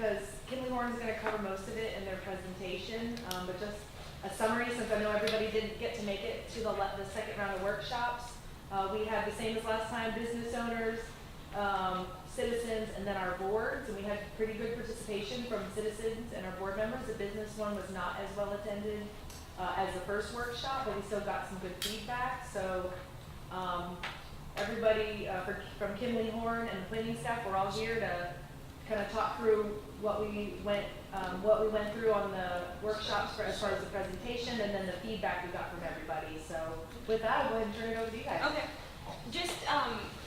because Kinley Horn is going to cover most of it in their presentation, but just a summary, since I know everybody didn't get to make it to the second round of workshops. We had the same as last time, business owners, citizens, and then our boards, and we had pretty good participation from citizens and our board members. The business one was not as well attended as the first workshop, but we still got some good feedback. So everybody from Kinley Horn and the planning staff, we're all here to kind of talk through what we went through on the workshops as far as the presentation, and then the feedback we got from everybody. So with that, I'll go ahead and turn it over to you guys. Okay. Just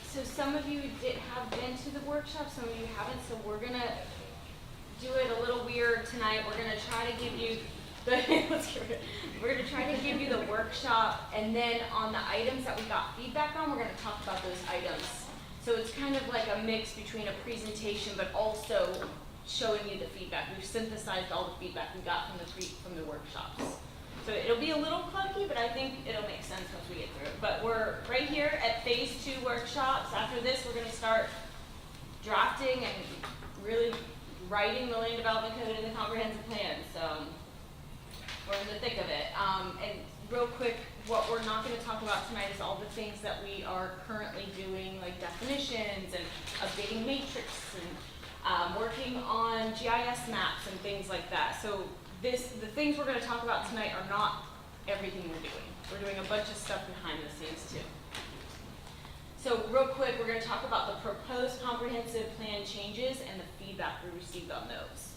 so some of you have been to the workshop, some of you haven't. So we're gonna do it a little weird tonight. We're gonna try to give you we're gonna try to give you the workshop, and then on the items that we got feedback on, we're gonna talk about those items. So it's kind of like a mix between a presentation, but also showing you the feedback. We've synthesized all the feedback we got from the workshops. So it'll be a little clunky, but I think it'll make sense once we get through it. But we're right here at phase 2 workshops. After this, we're gonna start drafting and really writing the land development code and the comprehensive plan. So we're in the thick of it. And real quick, what we're not going to talk about tonight is all the things that we are currently doing, like definitions and updating matrix and working on GIS maps and things like that. So the things we're going to talk about tonight are not everything we're doing. We're doing a bunch of stuff behind the scenes too. So real quick, we're going to talk about the proposed comprehensive plan changes and the feedback we received on those.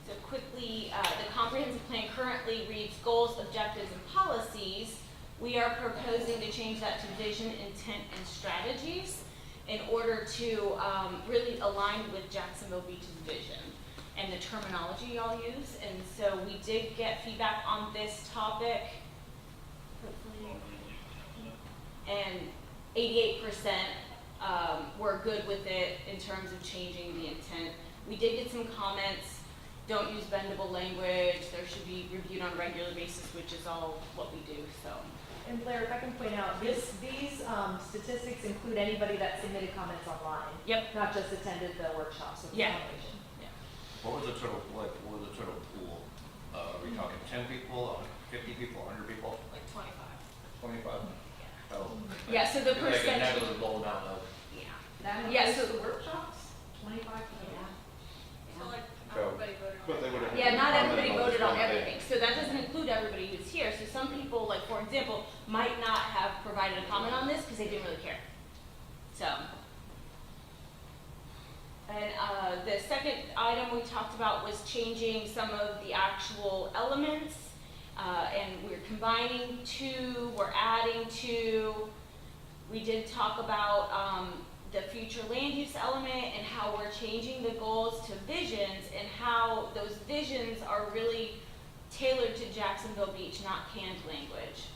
So quickly, the comprehensive plan currently reads goals, objectives, and policies. We are proposing to change that to vision, intent, and strategies in order to really align with Jacksonville Beach's vision and the terminology y'all use. And so we did get feedback on this topic, hopefully, and 88% were good with it in terms of changing the intent. We did get some comments. Don't use bendable language. There should be reviewed on a regular basis, which is all what we do. So, and Blair, if I can point out, these statistics include anybody that submitted comments online. Yep. Not just attended the workshops with the foundation. Yeah. What was the total pool? Are we talking 10 people, 50 people, 100 people? Like 25. 25? Yeah. Oh. Yeah. So the like percentage. a negligible amount of. Yeah. Yeah. So the workshops, 25 people. Yeah. So like So, everybody voted on but they would have. Yeah, not everybody commented voted on this one everything. So that doesn't include everybody who's here. So some people, like for example, might not have provided a comment on this because they didn't really care. So, and the second item we talked about was changing some of the actual elements. And we're combining 2, we're adding 2. We did talk about the future land use element and how we're changing the goals to visions and how those visions are really tailored to Jacksonville Beach, not canned language.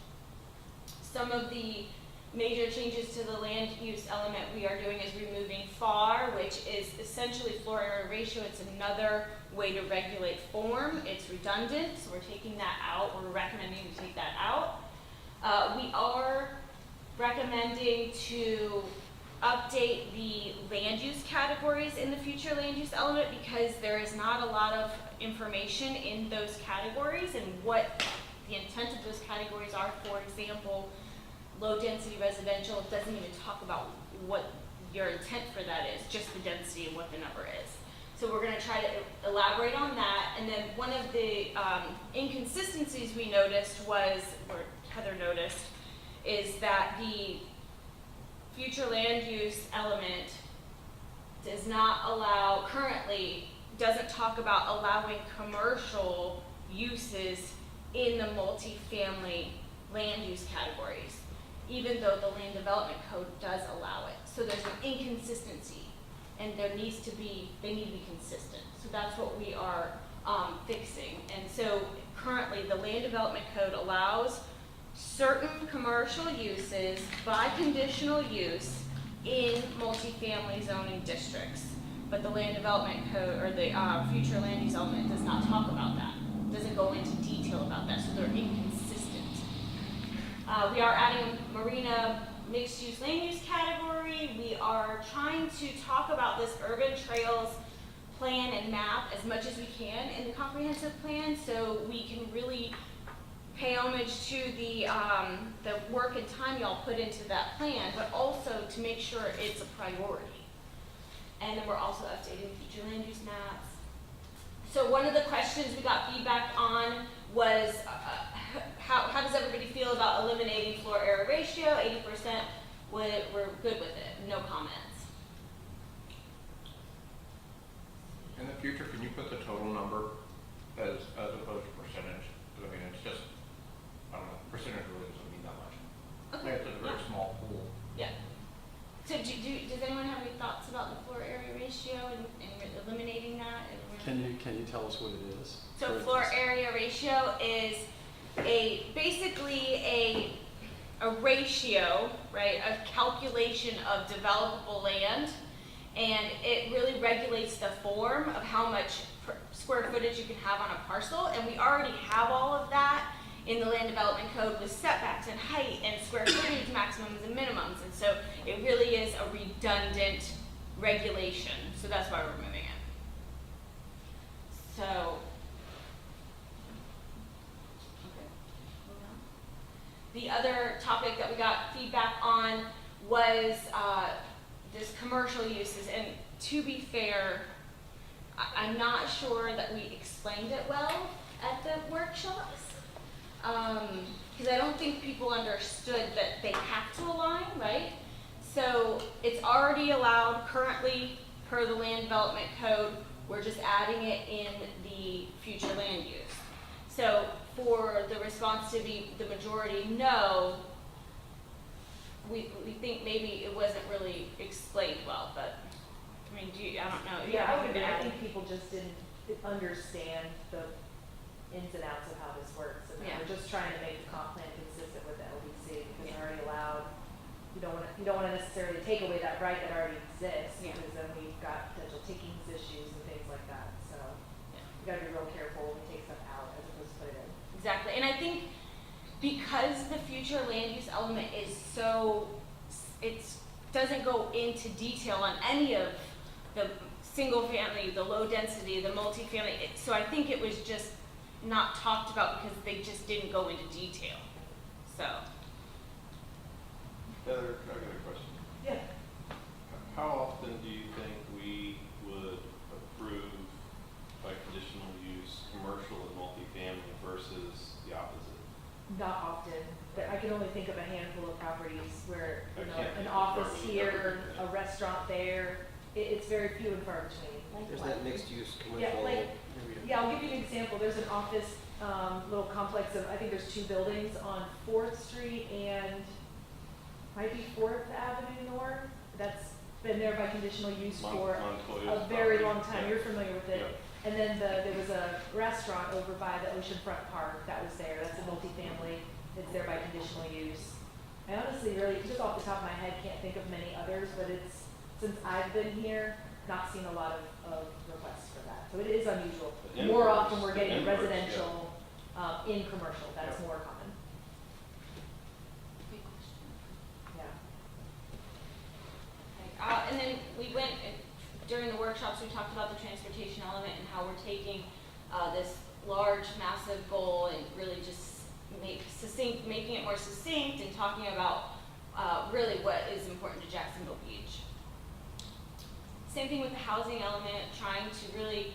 Some of the major changes to the land use element we are doing is removing FAR, which is essentially floor area ratio. It's another way to regulate form. It's redundant, so we're taking that out. We're recommending to take that out. We are recommending to update the land use categories in the future land use element because there is not a lot of information in those categories and what the intent of those categories are. For example, low density residential, it doesn't even talk about what your intent for that is, just the density and what the number is. So we're going to try to elaborate on that. And then one of the inconsistencies we noticed was, or Heather noticed, is that the future land use element does not allow, currently doesn't talk about allowing commercial uses in the multifamily land use categories, even though the land development code does allow it. So there's an inconsistency and they need to be consistent. So that's what we are fixing. And so currently the land development code allows certain commercial uses by conditional use in multifamily zoning districts. But the land development code or the future land use element does not talk about that. Doesn't go into detail about that, so they're inconsistent. We are adding a marina mixed use land use category. We are trying to talk about this urban trails plan and map as much as we can in the comprehensive plan, so we can really pay homage to the work and time y'all put into that plan, but also to make sure it's a priority. And then we're also updating future land use maps. So one of the questions we got feedback on was, how does everybody feel about eliminating floor area ratio? 80% were good with it, no comments. In the future, can you put the total number as opposed to percentage? 'Cause I mean, it's just, I don't know, percentage really doesn't mean that much. Okay. It's a very small pool. Yeah. So does anyone have any thoughts about the floor area ratio and eliminating that? Can you tell us what it is? So For floor instance? area ratio is basically a ratio, right, a calculation of developable land, and it really regulates the form of how much square footage you can have on a parcel, and we already have all of that in the land development code with setbacks and height and square footage maximums and minimums, and so it really is a redundant regulation, so that's why we're removing it. So, okay, moving on. The other topic that we got feedback on was this commercial uses, and to be fair, I'm not sure that we explained it well at the workshops, because I don't think people understood that they have to align, right? So it's already allowed currently per the land development code. We're just adding it in the future land use. So for the response to be the majority no, we think maybe it wasn't really explained well, but I mean, I don't know. Yeah, I would agree. I add- think people just didn't understand the ins and outs of how this works. And Yeah. we're just trying to make the comp plan consistent with the LDC because Yeah. it's already allowed. You don't want to necessarily take away that right that already exists, Yeah. because then we've got potential takings issues and things like that. So Yeah. you got to be real careful when we take stuff out as opposed to put it in. Exactly, and I think because the future land use element is so, it doesn't go into detail on any of the single family, the low density, the multifamily, so I think it was just not talked about because they just didn't go into detail, so. Heather, I got a question. Yeah. How often do you think we would approve by conditional use commercial and multifamily versus the opposite? Not often, but I can only think of a handful of properties where, I you know, can't an think of office properties here, ever. a restaurant there. It's very few and far between. There's that mixed use Yeah, commercial. like, yeah, I'll give you an example. There's an office, little complex of, I think there's 2 buildings on 4th Street and might be 4th Avenue North. That's been there by conditional use for Montoya's a very property. long time. Yeah. You're familiar with it. Yeah. And then there was a restaurant over by the Oceanfront Park that was there. That's a multifamily. It's there by conditional use. I honestly really, just off the top of my head, can't think of many others, but since I've been here, not seen a lot of requests for that. So it is unusual. The More inverse- often we're the getting inverse, residential in commercial. That's Yeah. more common. Good question. Yeah. And then we went, during the workshops, we talked about the transportation element and how we're taking this large, massive goal and really just making it more succinct and talking about really what is important to Jacksonville Beach. Same thing with the housing element, trying to really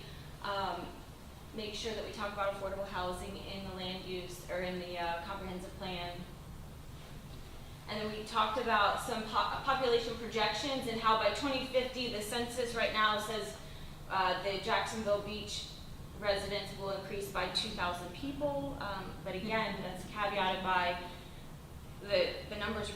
make sure that we talk about affordable housing in the land use or in the comprehensive plan. And then we talked about some population projections and how by 2050, the census right now says the Jacksonville Beach residents will increase by 2,000 people. But again, that's caveated by the numbers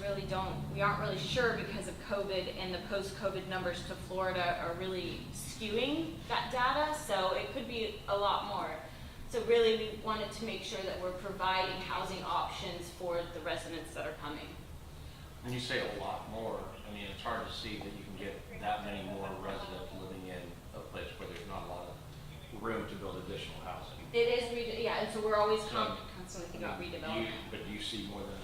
we aren't really sure because of COVID, and the post-COVID numbers to Florida are really skewing that data. So it could be a lot more. So really we wanted to make sure that we're providing housing options for the residents that are coming. When you say a lot more, I mean, it's hard to see that you can get that many more residents living in a place where there's not a lot of room to build additional housing. It is, and so we're always So, constantly thinking about Do redevelopment. But do you see more than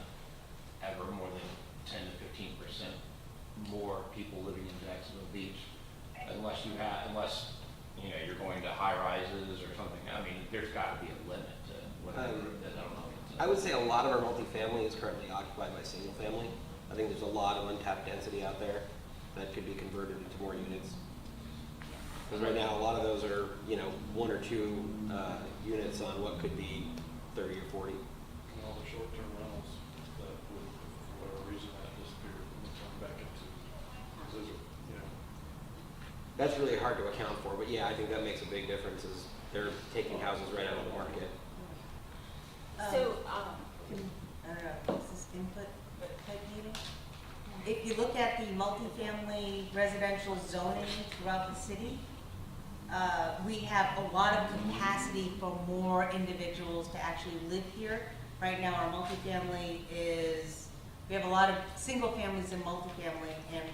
10 to 15% more people living in Jacksonville Beach? Unless you know, you're going to high rises or something. I mean, there's gotta be a limit to whatever it is. I don't know. I would say a lot of our multifamily is currently occupied by single family. I think there's a lot of untapped density out there that could be converted into more units. Because right now, a lot of those are, you know, 1 or 2 units on what could be 30 or 40. And all the short-term rentals that would, for whatever reason, that disappeared and come back into, because those are, you know, That's really hard to account for, but yeah, I think that makes a big difference is they're taking houses right out of the market. So, I don't know, is this input type meeting? If you look at the multifamily residential zoning throughout the city, we have a lot of capacity for more individuals to actually live here. Right now, our multifamily we have a lot of single families in multifamily, and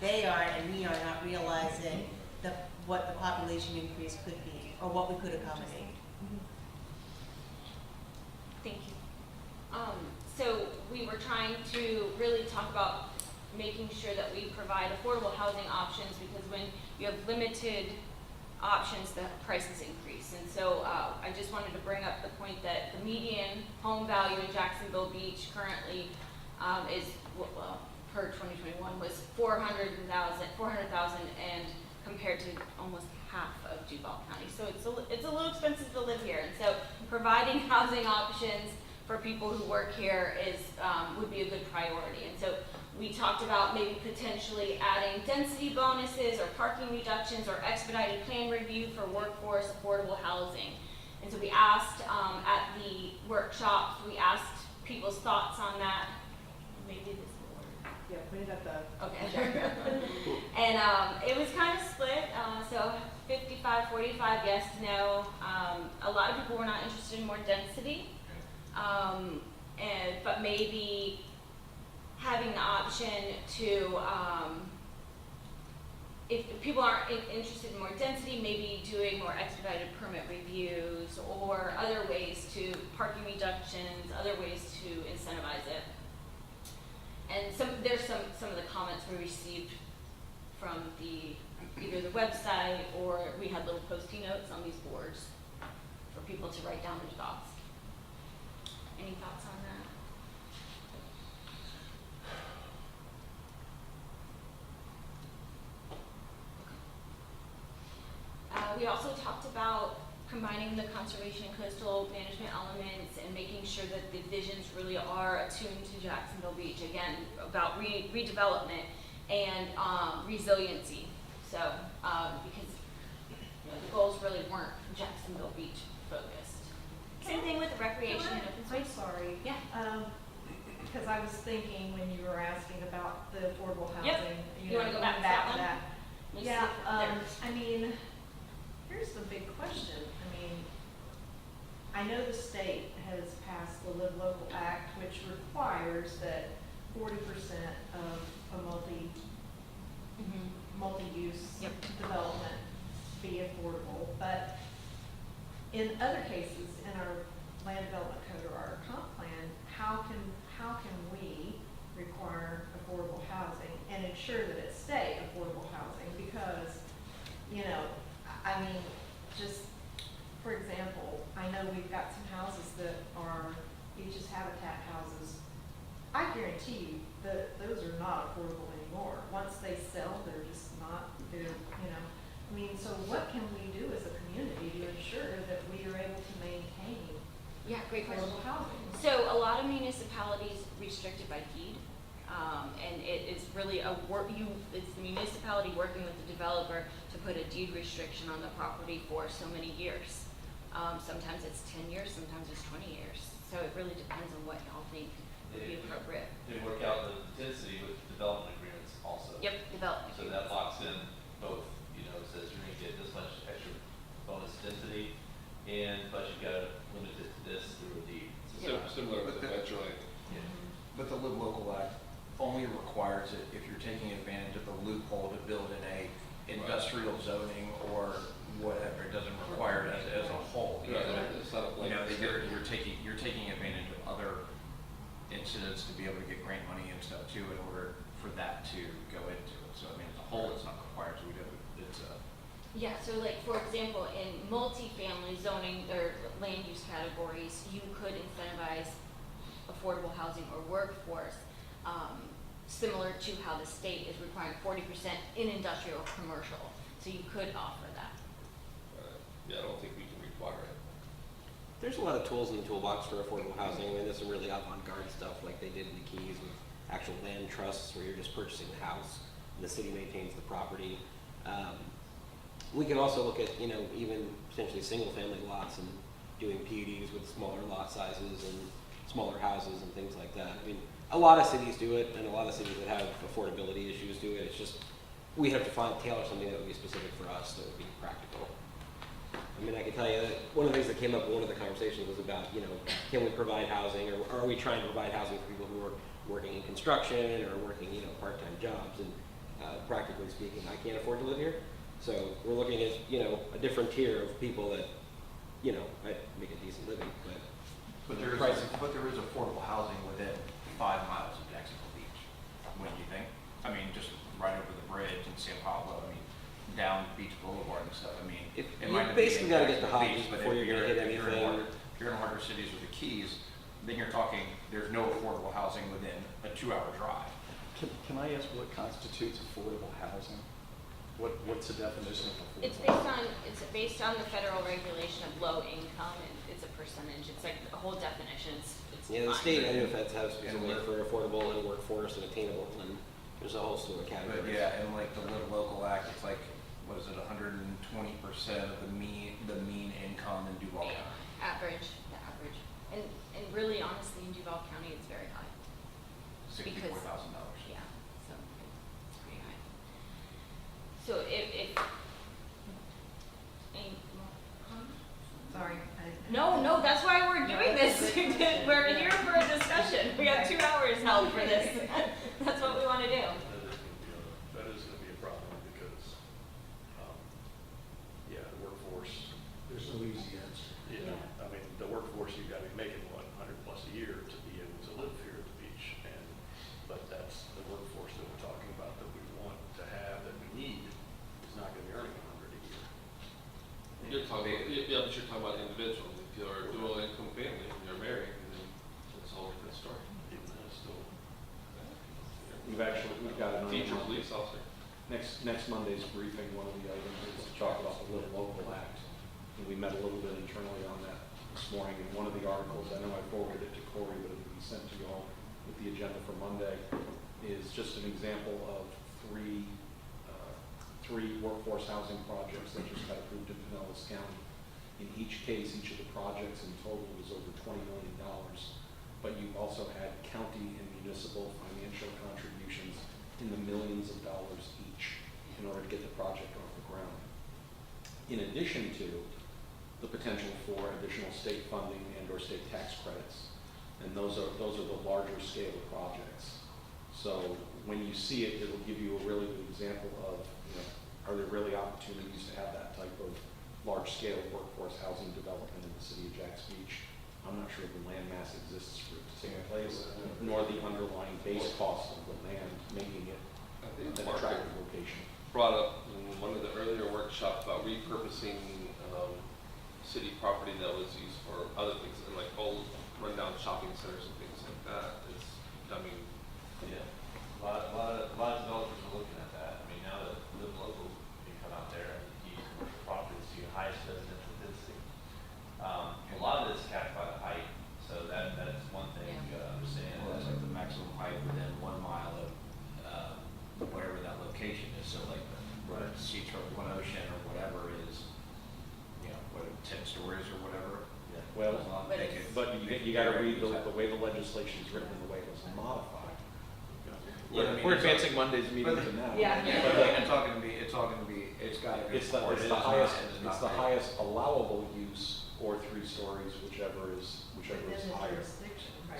they are and we are not realizing what the population increase could be, or what we could accommodate. thank you. So we were trying to really talk about making sure that we provide affordable housing options, because when you have limited options, the prices increase. And so I just wanted to bring up the point that the median home value in Jacksonville Beach currently is, well, per 2021 was $400,000, and compared to almost half of Duval County. So it's a little expensive to live here. And so providing housing options for people who work here would be a good priority. And so we talked about maybe potentially adding density bonuses or parking reductions or expedited plan review for workforce affordable housing. And so we asked at the workshops, we asked people's thoughts on that. Maybe this will work. Yeah, put it at the. Okay, sure. And it was kind of split, so 55, 45, yes, no. A lot of people were not interested in more density, but maybe having the option to, if people aren't interested in more density, maybe doing more expedited permit reviews or other ways to, parking reductions, other ways to incentivize it. And there's some of the comments we received from either the website, or we had little post-it notes on these boards for people to write down their thoughts. Any thoughts on that? We also talked about combining the conservation and coastal management elements and making sure that the visions really are attuned to Jacksonville Beach. Again, about redevelopment and resiliency. So, because the goals really weren't Jacksonville Beach focused. Same thing with the recreation and open I'm space. sorry. Yeah. Because I was thinking when you were asking about the affordable Yep. housing. You wanna go going back to that one? that. Let's Yeah, see if I mean, here's the big question. I mean, I know the state has passed the Live Local Act, which requires that 40% of a multi-use Yep. development be affordable, but in other cases, in our land development code or our comp plan, how can we require affordable housing and ensure that it stay affordable housing? Because, you know, I mean, just for example, I know we've got some houses that are Beaches Habitat houses. I guarantee you that those are not affordable anymore. Once they sell, they're just not, you know. I mean, so what can we do as a community to ensure that we are able to maintain Yeah, great question. affordable housing? So a lot of municipalities restricted by deed, and it is really it's the municipality working with the developer to put a deed restriction on the property for so many years. Sometimes it's 10 years, sometimes it's 20 years. So it really depends on what y'all think would be appropriate. They work out the density with development agreements also. Yep, development. So that locks in both, you know, it says you're gonna get this much extra bonus density, but you've got to limit it to this through a deed. so similar with the Metro. Yeah. But the Live Local Act only requires it if you're taking advantage of the loophole to build in a industrial zoning or whatever. It doesn't require it as a whole. You know, It's not a you know, blanket that you're statement. taking advantage of other incidents to be able to get grant money and stuff too in order for that to go into it. So I mean, as a whole, it's not required. So we do, it's Yeah, so like, for example, in multifamily zoning or land use categories, you could incentivize affordable housing or workforce, similar to how the state is requiring 40% in industrial or commercial. So you could offer that. Yeah, I don't think we can require it. There's a lot of tools in the toolbox for affordable housing. I mean, there's some really avant-garde stuff like they did in the Keys with actual land trusts where you're just purchasing the house and the city maintains the property. We can also look at, you know, even potentially single-family lots and doing PUDs with smaller lot sizes and smaller houses and things like that. I mean, a lot of cities do it, and a lot of cities that have affordability issues do it. It's just, we have to tailor something that would be specific for us, that would be practical. I mean, I can tell you that one of the things that came up in one of the conversations was about, you know, can we provide housing, or are we trying to provide housing for people who are working in construction or working, you know, part-time jobs? And practically speaking, I can't afford to live here. So we're looking at, you know, a different tier of people that, you know, might make a decent living, But there is affordable housing within 5 miles of Jacksonville Beach, wouldn't you think? I mean, just right over the bridge in San Pablo, I mean, down Beach Boulevard and stuff, I mean. If it you might not be basically in gotta get the Jacksonville hobbies Beach, but before if you're gonna hit if you're in anything. If you're in larger cities with the Keys, then you're talking, there's no affordable housing within a 2-hour drive. Can I ask what constitutes affordable housing? What's the definition of affordable? It's based on the federal regulation of low income, and it's a percentage. It's like a whole definition. It's yeah, the fine. state NFS has Yeah, specifically for affordable and workforce and attainable, and there's a whole slew of categories. But yeah, and like the local act, it's like, what is it, 120% of the mean income in Duval Yeah, County. the average. And really, honestly, in Duval County, it's very high. $64,000. Yeah, so it's pretty high. So if any more comments? Sorry. No, that's why we're doing this. We're here for a discussion. We have 2 hours held for this. That's what we want to do. That is gonna be a problem because, yeah, the workforce. There's no easy answer. Yeah, I mean, the workforce, you've gotta be making, what, 100 plus a year to be able to live here at the beach. But that's the workforce that we're talking about that we want to have, that we need, is not gonna be earning 100 a year. You're talking, yeah, but you're talking about individuals. If you're a dual income family and you're married, then it's a whole different story. Even though it's still, We've got it on. Teacher, police officer. Next Monday's briefing, one of the items is to talk about the Live Local Act. And we met a little bit internally on that this morning, and one of the articles, I know I forwarded it to Corey, but it will be sent to you all with the agenda for Monday, is just an example of three workforce housing projects that just got approved in Pinellas County. In each case, each of the projects in total was over $20 million, but you also had county and municipal financial contributions in the millions of dollars each in order to get the project off the ground. In addition to the potential for additional state funding and or state tax credits. And those are the larger scale projects. So when you see it, it'll give you a really good example of, you know, are there really opportunities to have that type of large scale workforce housing development in the city of Jacks Beach? I'm not sure the land mass exists for it to take place, nor the underlying base cost of the land making it I think an Mark attractive location. brought up in one of the earlier workshops about repurposing city property that was used for other things, like old rundown shopping centers and things like that. I mean, Yeah, a lot of developers are looking at that. I mean, now that Live Local, you come out there and you use commercial properties to your highest residential density. A lot of it is capped by the height, so that's one thing you gotta understand. Well, that's like the maximum height within 1 mile of wherever that location is. So like the Seatroke One Ocean or whatever is, you know, what, 10 stories or whatever. Well, As long as but they it's- could- but you gotta read the way the legislation's written and the way it was modified. But I mean, We're it's advancing Monday's meeting but- to now. Yeah. Yeah, but like, it's all gonna be, it's gotta go. It's the or it is not, highest, it is it's not the right. highest allowable use or 3 stories, whichever is higher.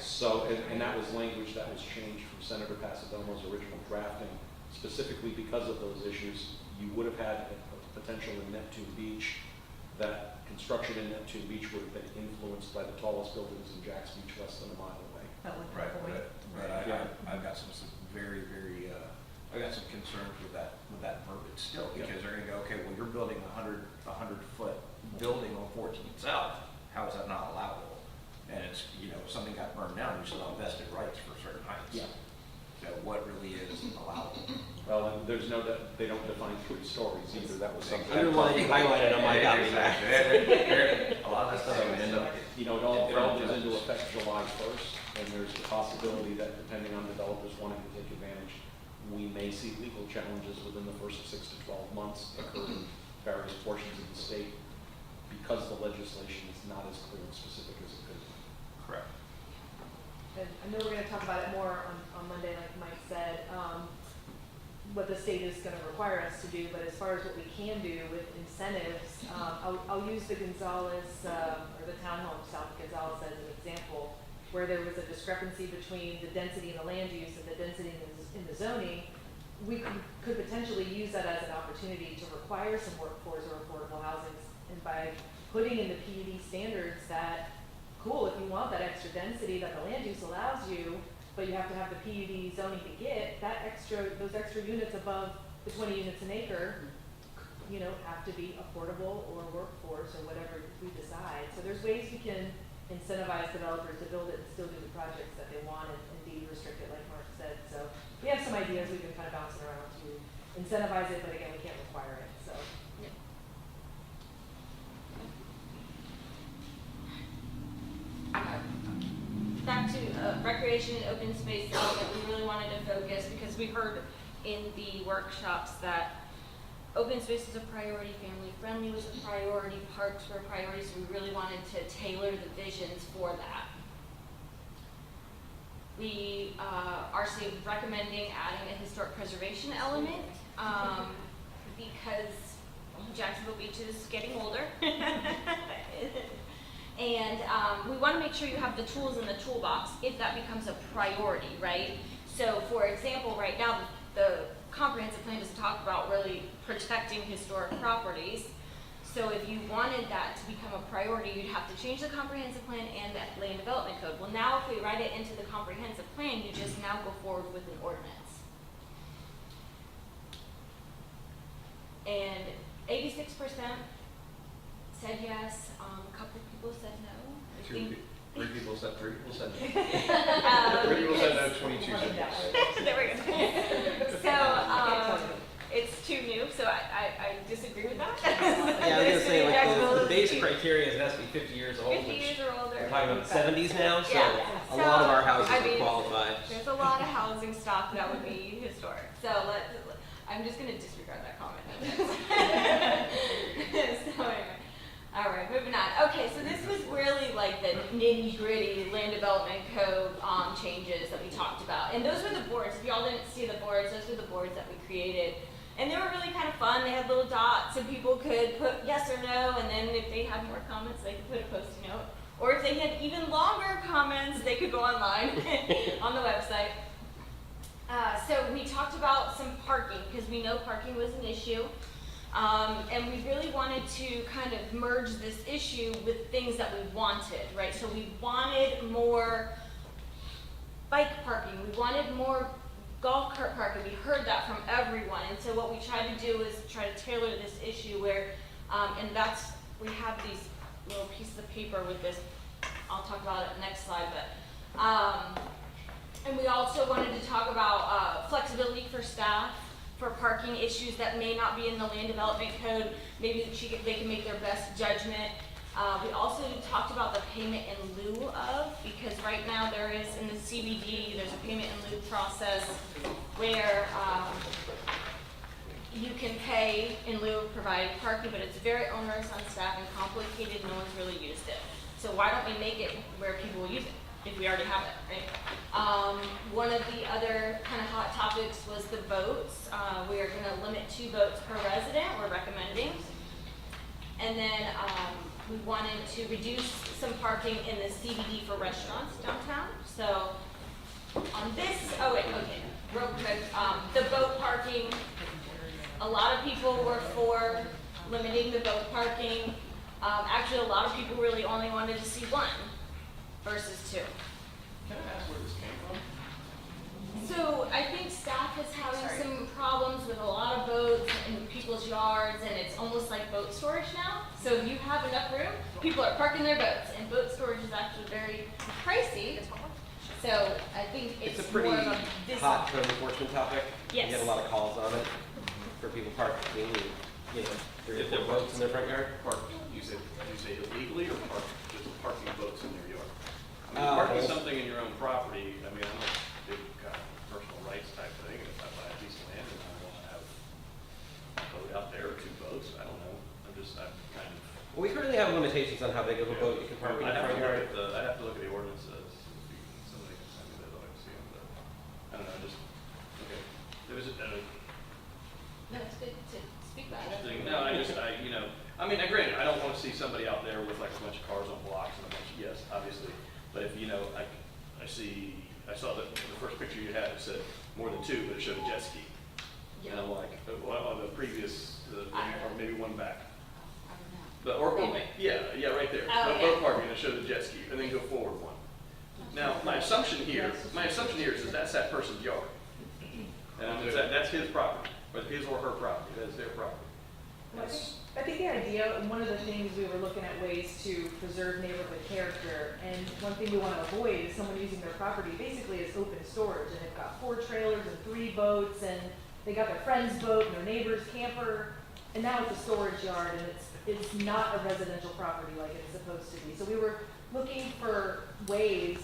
So, and that was language that was changed from Senator Passidomo's original drafting, specifically because of those issues. You would have had a potential in Neptune Beach, that construction in Neptune Beach would have been influenced by the tallest buildings in Jacks Beach less than a mile away. Right, but Yeah. I've got some very, very I got some concerns with that verbiage still, because they're gonna go, okay, well, you're building a 100-foot building on 14th South, how is that not allowable? And it's, you know, if something got burned down, you still have vested rights for certain heights. Yeah. So what really is allowable? Well, and there's they don't define 3 stories either, that was something. Underlined, highlighted on my copy. Exactly. A lot of that stuff would end up. You know, it all goes into effect July 1st, and there's the possibility that depending on developers wanting to take advantage, we may see legal challenges within the first 6 to 12 months occur in various portions of the state because the legislation is not as clear and specific as it could be. Correct. And I know we're gonna talk about it more on Monday, like Mike said, what the state is gonna require us to do, but as far as what we can do with incentives, I'll use the Gonzales, or the townhome south of Gonzales as an example, where there was a discrepancy between the density in the land use and the density in the zoning. We could potentially use that as an opportunity to require some workforce or affordable housing, and by putting in the PUD standards that, cool, if you want that extra density that the land use allows you, but you have to have the PUD zoning to get, those extra units above the 20 units an acre, you know, have to be affordable or workforce or whatever we decide. So there's ways we can incentivize developers to build it and still do the projects that they want and deed restrict it, like Mark said. So we have some ideas we can kind of bounce it around to incentivize it, but again, we can't require it, so. Back to recreation and open space development, we really wanted to focus because we heard in the workshops that open space is a priority, family friendly was a priority, parks were a priority, so we really wanted to tailor the visions for that. We are recommending adding a historic preservation element because Jacksonville Beach is getting older. And we want to make sure you have the tools in the toolbox if that becomes a priority, right? So for example, right now the comprehensive plan doesn't talk about really protecting historic properties. So if you wanted that to become a priority, you'd have to change the comprehensive plan and the land development code. Well, now if we write it into the comprehensive plan, you just now go forward with an ordinance. And 86% said yes, a couple of people said no. I think 3 people said 3 people said no. 3 people said no, 22 said yes. There we go. So, it's too new, so I disagree with that. Yeah, I was gonna say, like, the base criteria is it has to be 50 years old. 50 years or older. We're talking about the 70s now, so Yeah. a lot of our houses I would mean, qualify. There's a lot of housing stock that would be historic. So I'm just gonna disregard that comment. So anyway. All right, moving on. Okay, so this was really like the nitty-gritty land development code changes that we talked about. And those were the boards. If y'all didn't see the boards, those were the boards that we created. And they were really kind of fun. They had little dots and people could put yes or no, and then if they had more comments, they could put a post-it note. Or if they had even longer comments, they could go online on the website. So we talked about some parking, because we know parking was an issue. And we really wanted to kind of merge this issue with things that we wanted, right? So we wanted more bike parking, we wanted more golf cart parking. We heard that from everyone, and so what we tried to do is try to tailor this issue where, and that's, we have these little pieces of paper with this, I'll talk about it next slide, but, and we also wanted to talk about flexibility for staff, for parking issues that may not be in the land development code. Maybe they can make their best judgment. We also talked about the payment in lieu of, because right now there is in the CBD, there's a payment in lieu process where you can pay in lieu of providing parking, but it's very onerous on staff and complicated, no one's really used it. So why don't we make it where people will use it, if we already have it, right? One of the other kind of hot topics was the boats. We are going to limit 2 boats per resident, we're recommending. And then we wanted to reduce some parking in the CBD for restaurants downtown. So on this, oh wait, okay, real quick, the boat parking, a lot of people were for limiting the boat parking. Actually, a lot of people really only wanted to see 1 versus 2. Can I ask where this came from? So I think staff is having some boat storage now. So if you have enough room, people are parking their boats, and boat storage is actually very pricey. So I think It's it's a pretty more of a hot code enforcement topic. Yes. You get a lot of calls on it for people parking, you know, 3 or 4 boats in their front yard. Park, you say illegally or just parking boats in your yard? I mean, Uh, parking both. something in your own property, I mean, I'm a big kind of personal rights type thing, and if I buy a piece of land and I want to have a boat out there or 2 boats, I don't know, I'm kind of. Well, we currently have limitations on how big of a boat you can park in I'd your have to front look yard. at the, I'd have to look at the ordinances, somebody can send me those, I can see them, but, I don't know, just, okay. There was no, it's good to speak about it. thing. No, I mean, granted, I don't want to see somebody out there with like a bunch of cars on blocks and a bunch, yes, obviously. But if, I saw the first picture you had, it said more than 2, but it showed a jet ski. And I'm like, well, on the previous, or maybe one back. I don't know. But, or, Anyway. yeah, right there. Oh, Boat yeah. parking, it showed the jet ski, and then go forward 1. Now, my assumption here is that's that person's yard. And that's his property, or his or her property, that's their property. I think the idea, and one of the things we were looking at ways to preserve neighborhood character, and one thing we want to avoid is someone using their property basically as open storage, and they've got 4 trailers and 3 boats, and they got their friend's boat and their neighbor's camper, and now it's a storage yard, and it's not a residential property like it's supposed to be. So we were looking for ways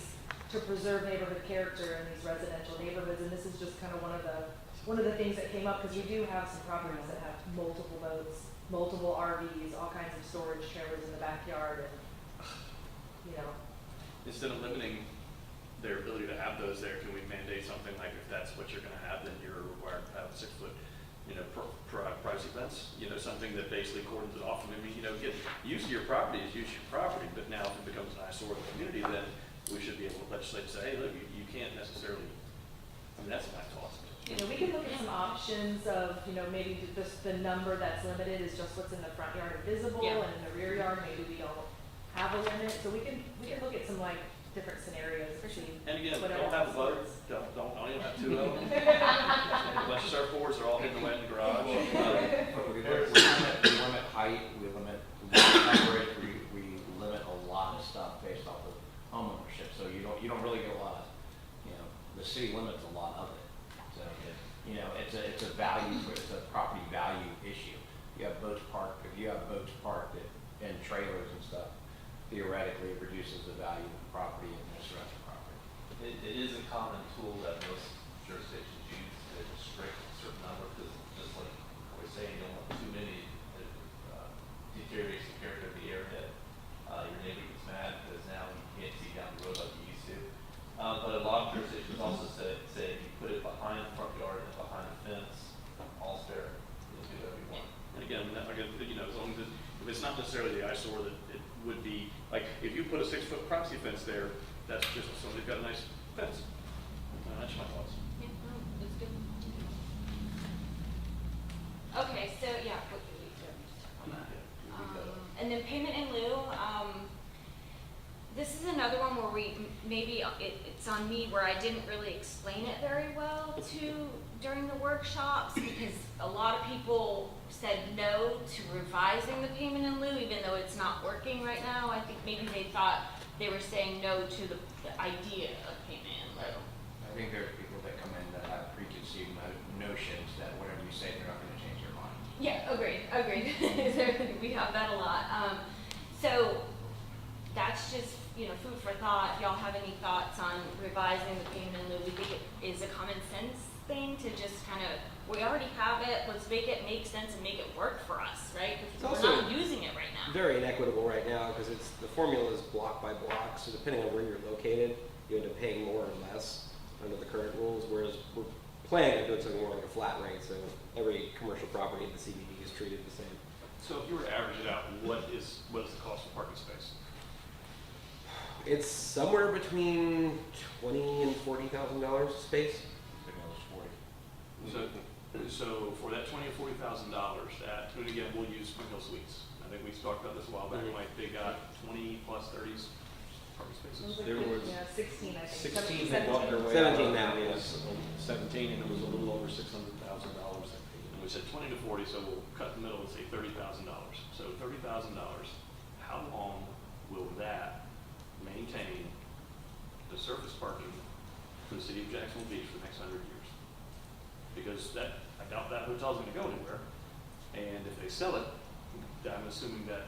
to preserve neighborhood character in these residential neighborhoods, and this is just kind of one of the things that came up, because we do have some properties that have multiple boats, multiple RVs, all kinds of storage trailers in the backyard, and, Instead of limiting their ability to have those there, can we mandate something like if that's what you're gonna have, then you're required to have 6-foot, privacy fence? Something that basically cordons it off. I mean, again, use of your property is use of your property, but now if it becomes an eyesore of the community, then we should be able to legislate to say, hey, look, you can't necessarily, that's my thought. we can look at some options of, maybe just the number that's limited is just what's in the front yard and visible, Yeah. and in the rear yard, maybe we don't have a limit, so we can look at some like different scenarios to see. And again, whatever don't have a boat, works. don't even have 2 of them. A bunch of surfboards, they're all hidden away in the garage. We limit height, we limit coverage, we limit a lot of stuff based off of homeownership, so you don't really get a lot of, the city limits a lot of it. So, it's a property value issue. If you have boats parked in trailers and stuff, theoretically it reduces the value of the property and the surrounding property. It is a common tool that most jurisdictions use to restrict a certain number, because just like we're saying, you don't want too many, deteriorates the character of the area. Your neighbor gets mad because now you can't see down the road like you used to. But a lot of jurisdictions also say if you put it behind the front yard and behind the fence, all fair, you'll do whatever you want. And again, as long as if it's not necessarily the eyesore that it would be, like, if you put a 6-foot privacy fence there, that's just somebody's got a nice fence. That's my thoughts. Yeah, no, that's good. Okay, so, yeah, what do we do? Yeah, we got it. And then payment in lieu, this is another one where maybe it's on me where I didn't really explain it very well during the workshops, because a lot of people said no to revising the payment in lieu, even though it's not working right now. I think maybe they thought they were saying no to the idea of payment in lieu. I think there are people that come in that have preconceived notions that whatever you say, they're not gonna change their mind. Yeah, agreed. We have that a lot. So that's just, food for thought. If y'all have any thoughts on revising the payment in lieu, we think it is a common sense thing to just kind of, we already have it, let's make it make sense and make it work for us, right? It's Because also we're not using it right now. very inequitable right now because the formula is block by block, so depending on where you're located, you end up paying more or less under the current rules, whereas we're planning on doing something more like a flat rate, so every commercial property in the CBD is treated the same. So if you were to average it out, what is the cost of parking space? It's somewhere between $20,000 and $40,000 a space. I think that was 40. So for that $20,000 or $40,000, and again, we'll use Spring Hill Suites. I think we talked about this a while back, like they got 20 plus 30 parking spaces. There was 16, I think. 16 that walked their way 17 out. now, It yeah. was 17, and it was a little over $600,000 that paid. And we said 20 to 40, so we'll cut the middle and say $30,000. So $30,000, how long will that maintain the surface parking for the city of Jacksonville Beach for the next 100 years? Because that, I doubt that hotel's gonna go anywhere. And if they sell it, I'm assuming that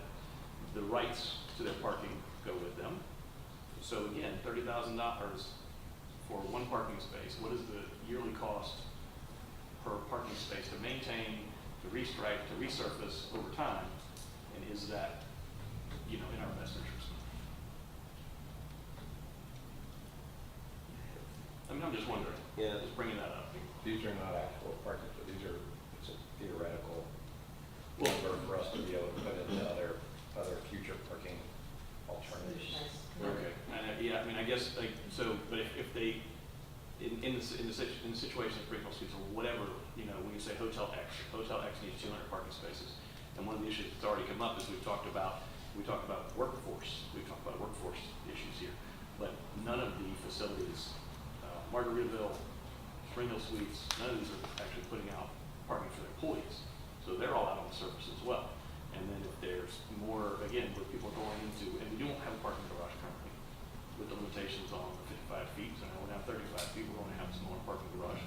the rights to their parking go with them. So again, $30,000 for one parking space. What is the yearly cost per parking space to maintain, to restripe, to resurface over time? And is that, in our best interest? I mean, I'm just wondering. Yeah. Just bringing that up. These are not actual parking, but it's a theoretical number for us to be able to put into other future parking alternatives. Okay. And, yeah, I mean, I guess, like, so, but if they, in the situation of Springfield Suites or whatever, when you say Hotel X needs 200 parking spaces. And one of the issues that's already come up is we talked about workforce. We've talked about workforce issues here. But none of the facilities, Margaritaville, Springfield Suites, none of these are actually putting out parking for their employees. So they're all out on the surface as well. And then if there's more, again, where people are going into, and we don't have a parking garage currently with the limitations on 55 feet, so now we're now 35 feet, we're going to have a smaller parking garage.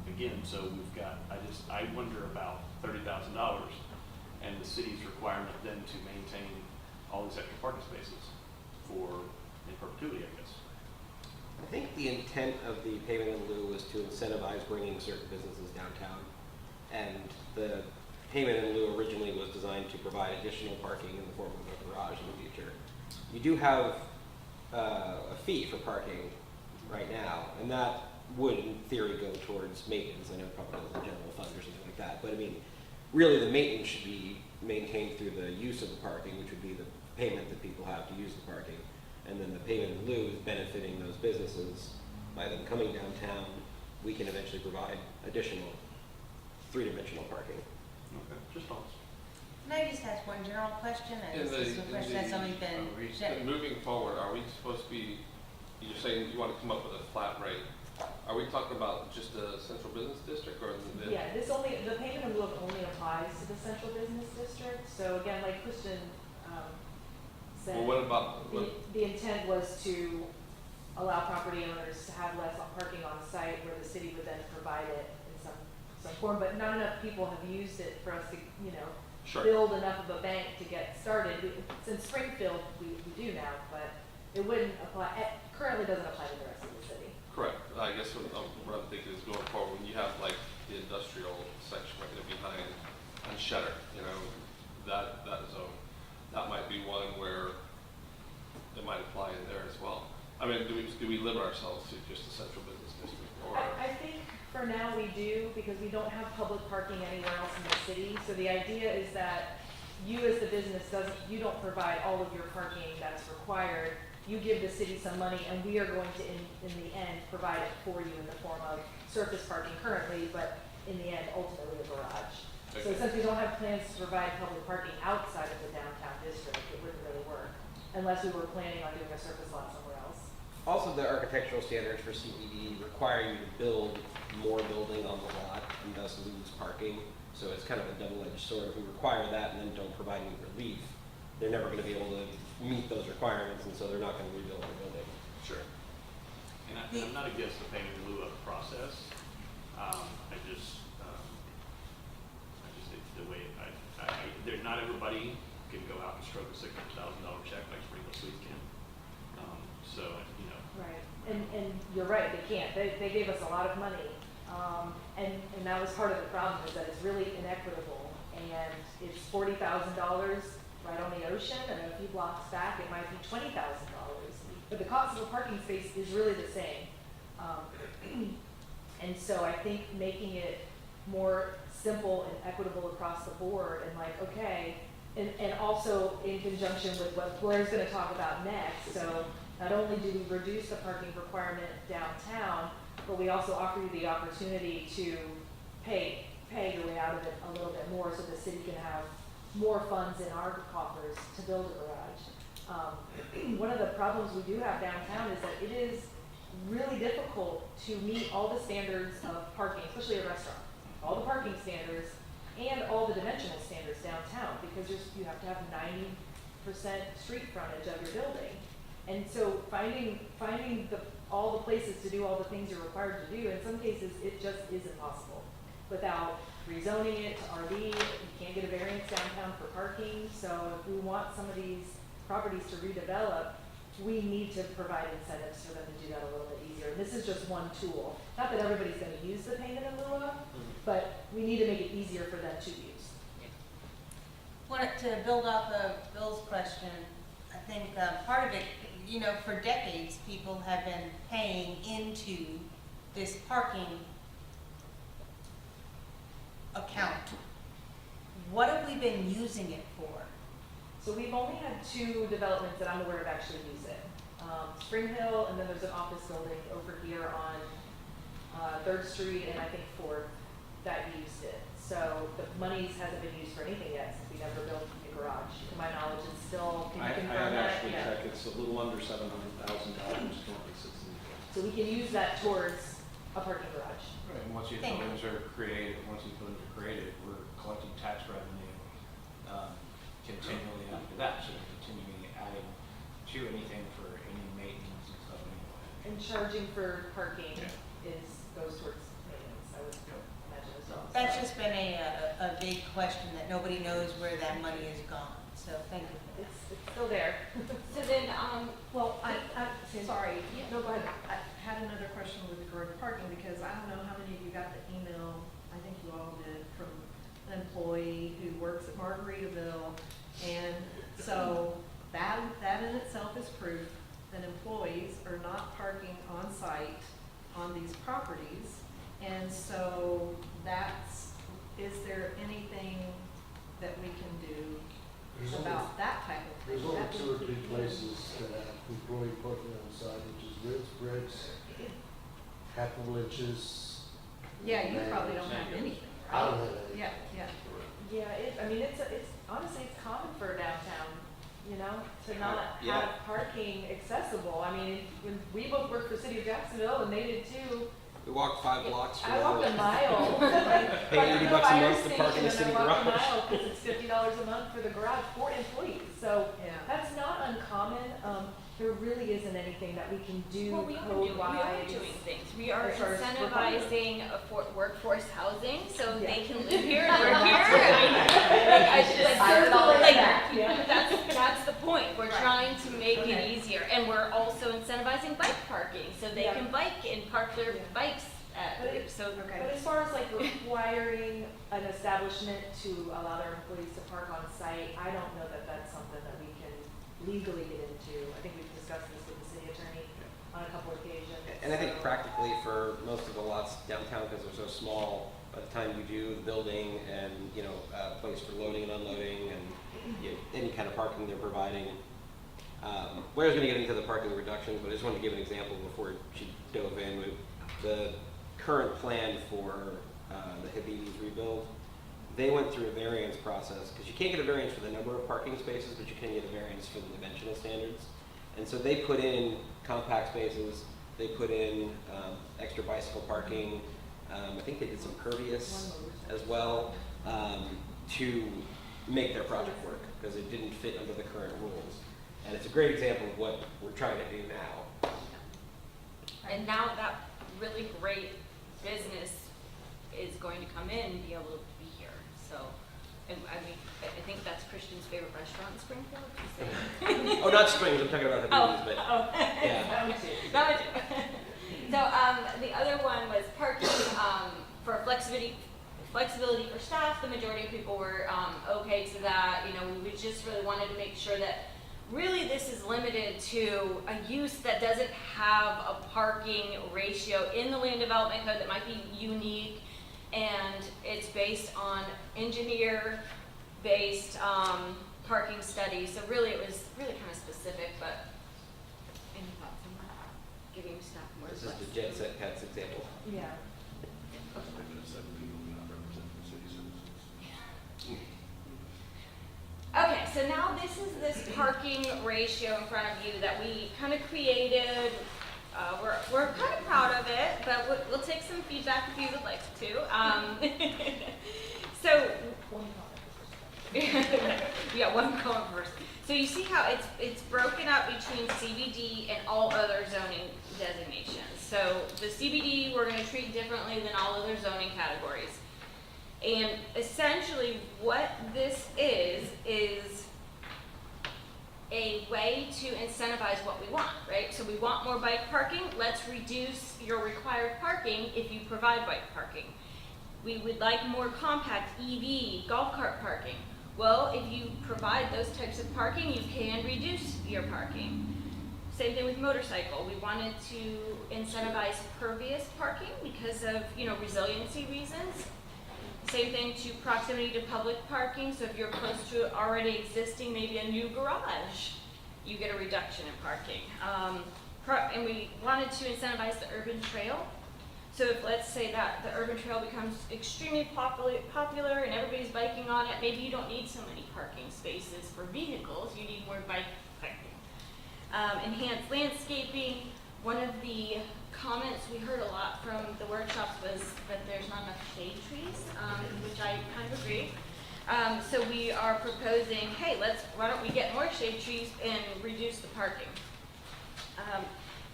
Again, so we've got, I wonder about $30,000 and the city's requirement then to maintain all these extra parking spaces in perpetuity, I guess. I think the intent of the payment in lieu was to incentivize bringing certain businesses downtown. And the payment in lieu originally was designed to provide additional parking in the form of a garage in the future. You do have a fee for parking right now, and that would, in theory, go towards maintenance. I know it probably goes in the general fund or something like that. But I mean, really the maintenance should be maintained through the use of the parking, which would be the payment that people have to use the parking. And then the payment in lieu is benefiting those businesses by them coming downtown. We can eventually provide additional three-dimensional parking. Okay, just thoughts. Can I just ask one general question? And this is a question that's only been. Moving forward, are we supposed to be, you're saying you want to come up with a flat rate? Are we talking about just the central business district or the? Yeah, the payment in lieu only applies to the central business district. So again, like Christian said, Well, what about, the intent was to allow property owners to have less parking on site where the city would then provide it in some form, but not enough people have used it for us to, Sure. build enough of a bank to get started. Since Springfield, we do now, but it wouldn't apply, it currently doesn't apply to the rest of the city. correct, I guess what I'm thinking is going forward, when you have like the industrial section right there behind on Shutter, that zone, that might be one where it might apply in there as well. I mean, do we limit ourselves to just the central business district or? I think for now we do, because we don't have public parking anywhere else in the city. So the idea is that you as the business you don't provide all of your parking that's required. You give the city some money and we are going to, in the end, provide it for you in the form of surface parking currently, but in the end, ultimately a garage. Okay. So since we don't have plans to provide public parking outside of the downtown district, it wouldn't really work unless we were planning on doing a surface lot somewhere else. Also, the architectural standards for CBD require you to build more building on the lot and thus lose parking. So it's kind of a double-edged sword. If we require that and then don't provide any relief, they're never going to be able to meet those requirements, and so they're not going to rebuild their building. Sure. And I'm not against the payment in lieu of process. I just think the way not everybody can go out and stroke a $600,000 check like Springfield Suites can. Right, and you're right, they can't. They gave us a lot of money, and that was part of the problem, is that it's really inequitable, and it's $40,000 right on the ocean, and a few blocks back it might be $20,000, but the cost of a parking space is really the same. And so I think making it more simple and equitable across the board, and like, okay, and also in conjunction with what Blair's going to talk about next. So not only do we reduce the parking requirement downtown, but we also offer you the opportunity to pay your way out of it a little bit more, so the city can have more funds in our coffers to build a garage. One of the problems we do have downtown is that it is really difficult to meet all the standards of parking, especially a restaurant. all the parking standards and all the dimensional standards downtown, because you have to have 90% street frontage of your building. And so finding all the places to do all the things you're required to do, in some cases, it just isn't possible. Without rezoning it to RV, you can't get a variance downtown for parking. So if we want some of these properties to redevelop, we need to provide incentives for them to do that a little bit easier. And this is just one tool. Not that everybody's gonna use the payment in lieu of, but we need to make it easier for them to use. Wanted to build off of Bill's question. I think part of it, you know, for decades, people have been paying into this parking account. What have we been using it for? So we've only had 2 developments that I'm aware of actually use it. Spring Hill, and then there's an office building over here on 3rd Street and I think 4th that used it. So the monies hasn't been used for anything yet since we never built the garage. To my knowledge, it's still, can I you had confirm that? actually Yeah. checked, it's a little under $700,000 currently sits in the. So we can use that towards a parking garage. Right, and once these Thank you. buildings are created, we're collecting tax revenue continually after that, so we're continuing adding to anything for any maintenance and stuff anyway. And charging for parking Yeah. goes towards maintenance, I would imagine as well. That's So just been a big question that nobody knows where that money is gone. So thank you for that. it's still there. So then, Well, I'm sorry, No, go ahead. I had another question with regard to parking, because I don't know how many of you got the email, I think you all did, from an employee who works at Margaritaville. And so that in itself is proof that employees are not parking on site on these properties. And so is there anything that we can do about that type of thing? There's only That 2 or would 3 be- places that have employee parking on site, which is Ritz Bricks, Happy Lynch's. Yeah, you probably don't have anything, I right? don't have any. Yeah. Yeah, I mean, it's honestly, it's common for downtown, you know, to not Yeah. have parking accessible. I mean, when we both worked for City of Jacksonville, and they did too. We walked 5 blocks from I walked a mile. Pay $80 a month to park in the city I walked a garage. mile because it's $50 a month for the garage for employees. So Yeah. that's not uncommon. There really isn't anything that we can do well, we are code-wise. doing things. We are as far as incentivizing workforce housing so Yeah. they can live here and work here. I should that's the point. We're Right. trying to make Okay. it easier, and we're also incentivizing bike parking so they Yeah. can bike and park their Yeah. bikes at. But it- So But as far as like requiring an establishment to allow their employees to park on site, I don't know that that's something that we can legally get into. I think we've discussed this with the city attorney on a couple occasions. And I think so- practically for most of the lots downtown, because they're so small, by the time you do the building and, you know, a place for loading and unloading and any kind of parking they're providing. Blair's gonna get into the parking reductions, but I just wanted to give an example before she dove in. The current plan for the Habibi's rebuild, they went through a variance process, because you can't get a variance for the number of parking spaces, but you can get a variance for the dimensional standards. And so they put in compact spaces, they put in extra bicycle parking, I think they did some pervious as well, to make their project work, because it didn't fit under the current rules. And it's a great example of what we're trying to do now. and now that really great business is going to come in and be able to be here. So, and I mean, I think that's Christian's favorite restaurant in Springfield. He's saying. Oh, not Springs, I'm talking about Habibi's, but yeah. That would too. That would do. So the other one was parking for flexibility for staff. The majority of people were okay to that. You know, we just really wanted to make sure that really this is limited to a use that doesn't have a parking ratio in the land development code that might be unique, and it's based on engineer-based parking studies. So really, it was really kind of specific, but any thoughts on that? Giving staff more This is flex. the Jet Set Pets example. Yeah. Okay, so now this is this parking ratio in front of you that we kind of created. We're kind of proud of it, but we'll take some feedback if you would like to. So, yeah, one comment first. So you see how it's broken up between CBD and all other zoning designations. So the CBD, we're gonna treat differently than all other zoning categories. And essentially what this is a way to incentivize what we want, right? So we want more bike parking, let's reduce your required parking if you provide bike parking. We would like more compact EV golf cart parking. Well, if you provide those types of parking, you can reduce your parking. Same thing with motorcycle. We wanted to incentivize pervious parking because of, resiliency reasons. Same thing to proximity to public parking. So if you're close to already existing, maybe a new garage, you get a reduction in parking. And we wanted to incentivize the urban trail. So if, let's say that the urban trail becomes extremely popular and everybody's biking on it, maybe you don't need so many parking spaces for vehicles, you need more bike parking. Enhanced landscaping. One of the comments we heard a lot from the workshops was that there's not enough shade trees, which I kind of agree. So we are proposing, hey, why don't we get more shade trees and reduce the parking?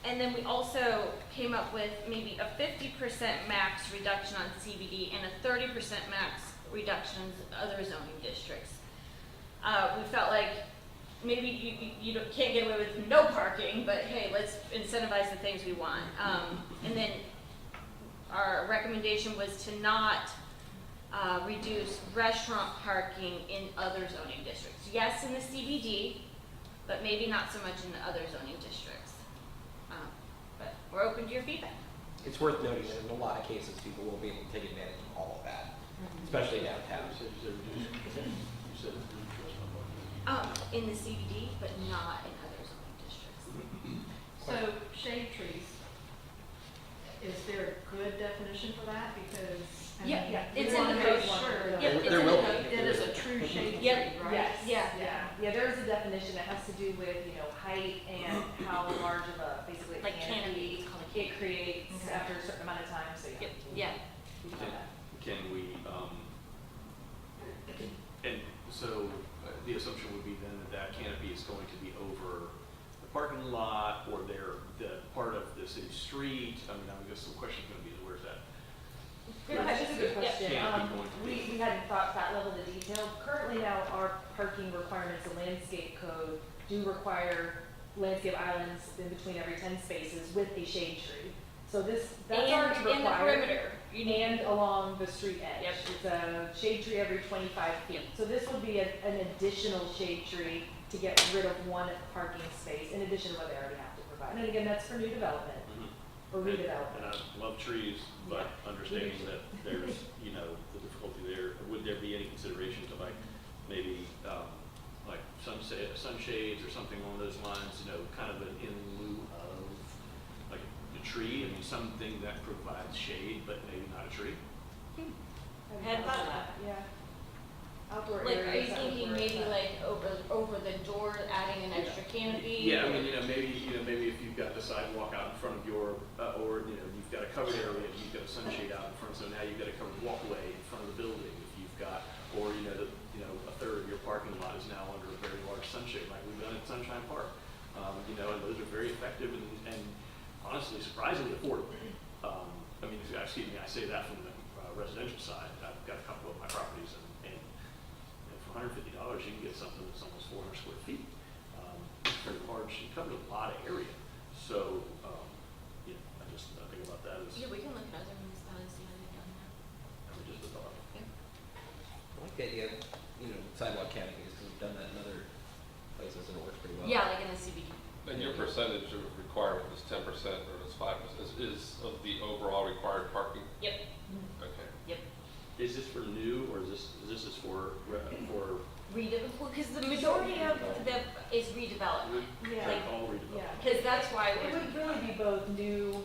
And then we also came up with maybe a 50% max reduction on CBD and a 30% max reduction in other zoning districts. We felt like maybe you can't get away with no parking, but hey, let's incentivize the things we want. And then our recommendation was to not reduce restaurant parking in other zoning districts. Yes, in the CBD, but maybe not so much in the other zoning districts. But we're open to your feedback. It's worth noting that in a lot of cases, people will be able to take advantage of all of that, especially downtown. In the CBD, but not in other zoning districts. So shade trees, is there a good definition for that? Because, I mean, Yeah, we it's in wanna the make code. sure that Yep, it's There in will the be. code. it is a true shade tree, Yep. right? Yes, Yeah. yeah, there is a definition that has to do with, height and how large of a, basically, Like canopy, it's called a it creates Okay. after a certain amount of time, so yeah. Yep, yeah. We can do that. Can we, and so the assumption would be then that that canopy is going to be over the parking lot or the part of the city street? I mean, I guess the question's gonna be is where's that? That's a good question. Canopy going to be? We hadn't thought that level of detail. Currently now, our parking requirements, the landscape code, do require landscape islands in between every 10 spaces with a shade tree. So that's already And required. in the perimeter. You need And along the street edge. Yep. It's a shade tree every 25 feet. So this would be an additional shade tree to get rid of one parking space, in addition to what they already have to provide. And again, that's for new development or And redevelopment. I love trees, but understanding that there's, the difficulty there, would there be any consideration to maybe, like sunshades or something along those lines, kind of an in lieu of, like, the tree? I mean, something that provides shade, but maybe not a tree? Hadn't thought of that. Yeah. Outdoor Like, are you areas. that would thinking work, maybe but- like over the door, adding an extra canopy? Yeah, I mean, maybe if you've got the sidewalk out in front of your, or, you've got a covered area, you've got a sunshade out in front, so now you've got a covered walkway in front of the building. If you've got, or, a third of your parking lot is now under a very large sunshade, like we've done at Sunshine Park. And those are very effective and honestly surprisingly affordable. I mean, excuse me, I say that from the residential side. I've got a couple of my properties and for $150, you can get something that's almost 400 square feet. It's very large, you cover a lot of area. So, I think about that as, Yeah, we can look at other municipalities, see how they've done that. just a thought. I like the idea of, sidewalk canopies, because we've done that in other places and it works pretty well. Yeah, like in the CBD. And your percentage of requirement is 10% or is 5%, is of the overall required parking? Yep, Okay. yep. Is this for new or is this is for Because the majority of is redevelopment. Yeah. Like, all redevelopment? Yeah. because that's why It we're. would really be both new,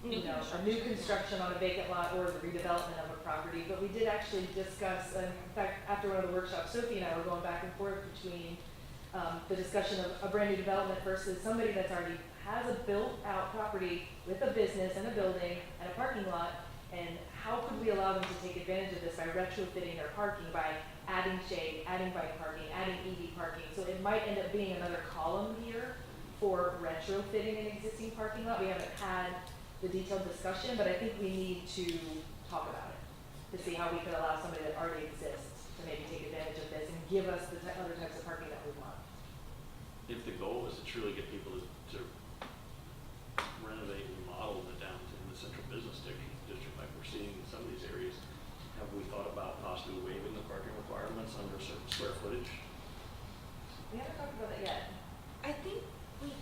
New a new construction on a vacant lot or the redevelopment of a property. But we did actually discuss, in fact, after one of the workshops, Sophie and I were going back and forth between the discussion of a brand new development versus somebody that's already has a built out property with a business and a building and a parking lot, and how could we allow them to take advantage of this by retrofitting their parking, by adding shade, adding bike parking, adding EV parking? So it might end up being another column here for retrofitting an existing parking lot. We haven't had the detailed discussion, but I think we need to talk about it, to see how we could allow somebody that already exists to maybe take advantage of this and give us the other types of parking that we want. If the goal is to truly get people to renovate and remodel the downtown, the central business district like we're seeing in some of these areas, have we thought about possibly waiving the parking requirements under a certain square footage? We haven't talked about that yet. I think we,